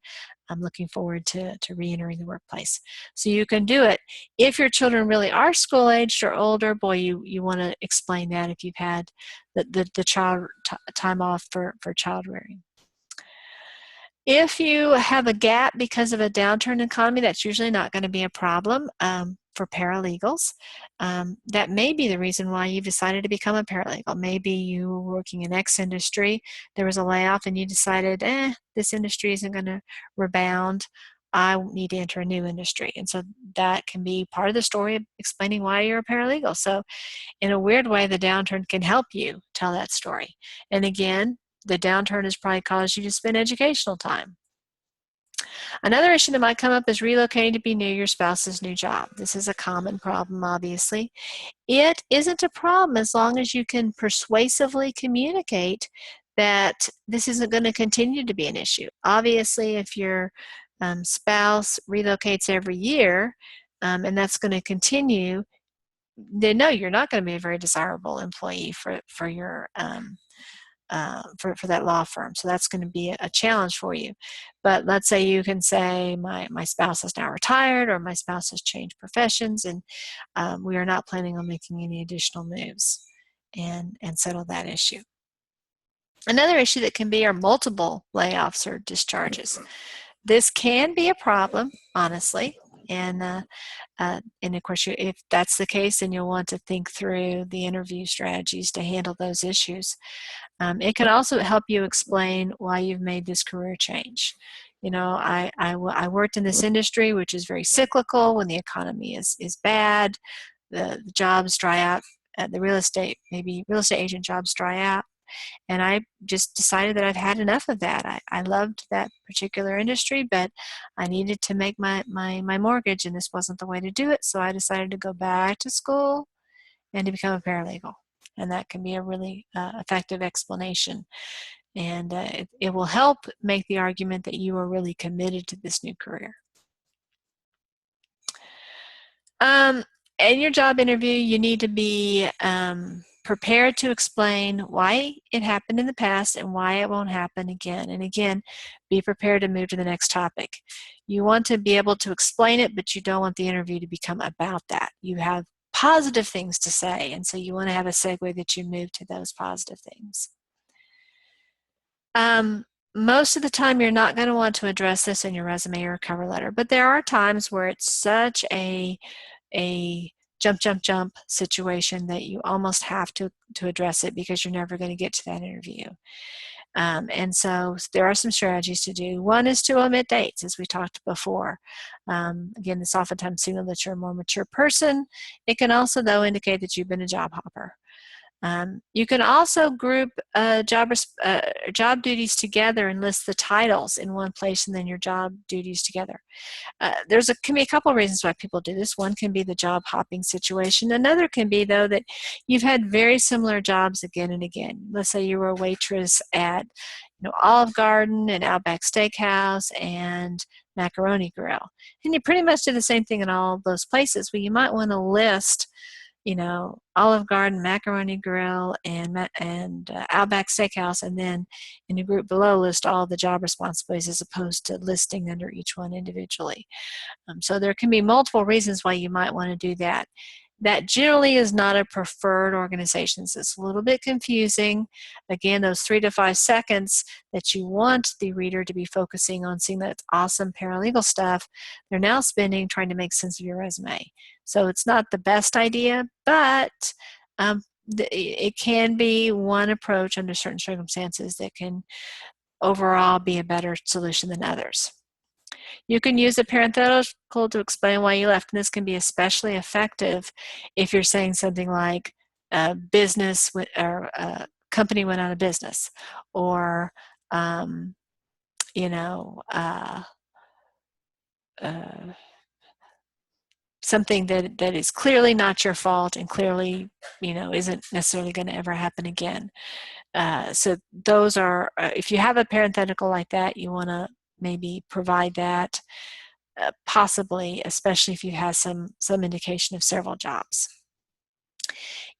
I'm looking forward to re-entering the workplace. So you can do it. If your children really are school-aged or older, boy, you want to explain that if you've had the child time off for child rearing. If you have a gap because of a downturn in economy, that's usually not going to be a problem for paralegals. That may be the reason why you've decided to become a paralegal. Maybe you were working in X industry, there was a layoff, and you decided, this industry isn't going to rebound. I need to enter a new industry. And so that can be part of the story of explaining why you're a paralegal. So in a weird way, the downturn can help you tell that story. And again, the downturn has probably caused you to spend educational time. Another issue that might come up is relocating to be near your spouse's new job. This is a common problem, obviously. It isn't a problem as long as you can persuasively communicate that this isn't going to continue to be an issue. Obviously, if your spouse relocates every year and that's going to continue, then no, you're not going to be a very desirable employee for your for that law firm. So that's going to be a challenge for you. But let's say you can say, my spouse is now retired, or my spouse has changed professions, and we are not planning on making any additional moves, and settle that issue. Another issue that can be are multiple layoffs or discharges. This can be a problem, honestly, and of course, if that's the case, then you'll want to think through the interview strategies to handle those issues. It can also help you explain why you've made this career change. You know, I worked in this industry, which is very cyclical. When the economy is bad, the jobs dry out. The real estate agent jobs dry out. And I just decided that I've had enough of that. I loved that particular industry, but I needed to make my mortgage, and this wasn't the way to do it. So I decided to go back to school and to become a paralegal. And that can be a really effective explanation. And it will help make the argument that you are really committed to this new career. In your job interview, you need to be prepared to explain why it happened in the past and why it won't happen again. And again, be prepared to move to the next topic. You want to be able to explain it, but you don't want the interview to become about that. You have positive things to say, and so you want to have a segue that you move to those positive things. Most of the time, you're not going to want to address this in your resume or cover letter, but there are times where it's such a jump situation that you almost have to address it, because you're never going to get to that interview. And so there are some strategies to do. One is to omit dates, as we talked before. Again, this oftentimes signals that you're a more mature person. It can also, though, indicate that you've been a job hopper. You can also group job duties together and list the titles in one place and then your job duties together. Can be a couple of reasons why people do this. One can be the job hopping situation. Another can be, though, that you've had very similar jobs again and again. Let's say you were a waitress at Olive Garden and Outback Steakhouse and Macaroni Grill, and you pretty much did the same thing in all of those places. Well, you might want to list Olive Garden, Macaroni Grill, and Outback Steakhouse, and then in the group below list all the job responsibilities as opposed to listing under each one individually. So there can be multiple reasons why you might want to do that. That generally is not a preferred organization, so it's a little bit confusing. Again, those 3 to 5 seconds that you want the reader to be focusing on seeing that awesome paralegal stuff, they're now spending trying to make sense of your resume. So it's not the best idea, but it can be one approach under certain circumstances that can overall be a better solution than others. You can use a parenthetical to explain why you left, and this can be especially effective if you're saying something like business or company went out of business, or something that is clearly not your fault and clearly isn't necessarily going to ever happen again. So those are, if you have a parenthetical like that, you want to maybe provide that, possibly, especially if you have some indication of several jobs.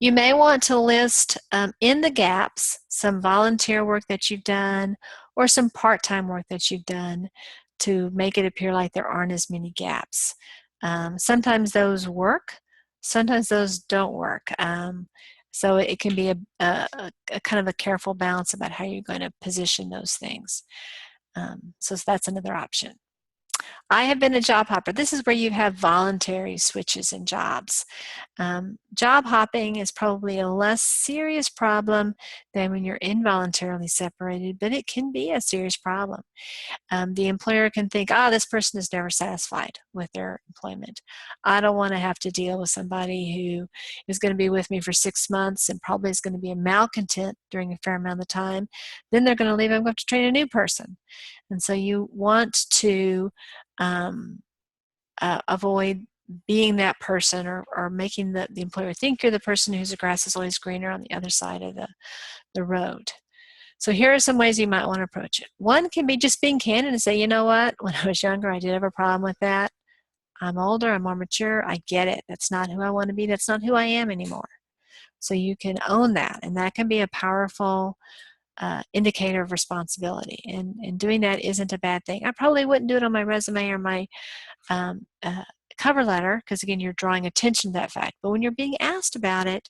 You may want to list in the gaps some volunteer work that you've done or some part-time work that you've done to make it appear like there aren't as many gaps. Sometimes those work, sometimes those don't work. So it can be a kind of a careful balance about how you're going to position those things. So that's another option. I have been a job hopper. This is where you have voluntary switches in jobs. Job hopping is probably a less serious problem than when you're involuntarily separated, but it can be a serious problem. The employer can think, this person is never satisfied with their employment. I don't want to have to deal with somebody who is going to be with me for 6 months and probably is going to be a malcontent during a fair amount of time. Then they're going to leave. I'm going to have to train a new person. And so you want to avoid being that person or making the employer think you're the person whose grass is always greener on the other side of the road. So here are some ways you might want to approach it. One can be just being candid and say, you know what, when I was younger, I did have a problem with that. I'm older, I'm more mature, I get it. That's not who I want to be, that's not who I am anymore. So you can own that, and that can be a powerful indicator of responsibility. And doing that isn't a bad thing. I probably wouldn't do it on my resume or my cover letter, because again, you're drawing attention to that fact. But when you're being asked about it,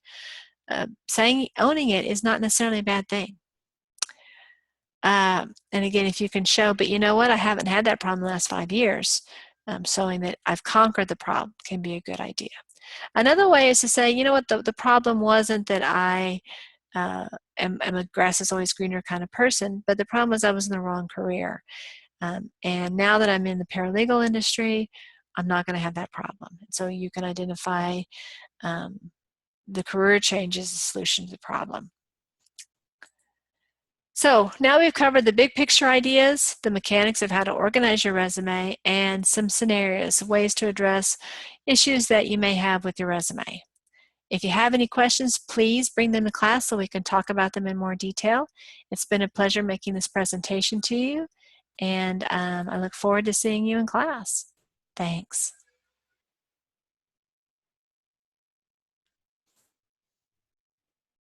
owning it is not necessarily a bad thing. And again, if you can show, but you know what, I haven't had that problem the last 5 years, showing that I've conquered the problem can be a good idea. Another way is to say, you know what, the problem wasn't that I am a grass is always greener kind of person, but the problem was I was in the wrong career. And now that I'm in the paralegal industry, I'm not going to have that problem. So you can identify the career change as the solution to the problem. So now we've covered the big picture ideas, the mechanics of how to organize your resume, and some scenarios, ways to address issues that you may have with your resume. If you have any questions, please bring them to class so we can talk about them in more detail. It's been a pleasure making this presentation to you, and I look forward to seeing you in class. Thanks.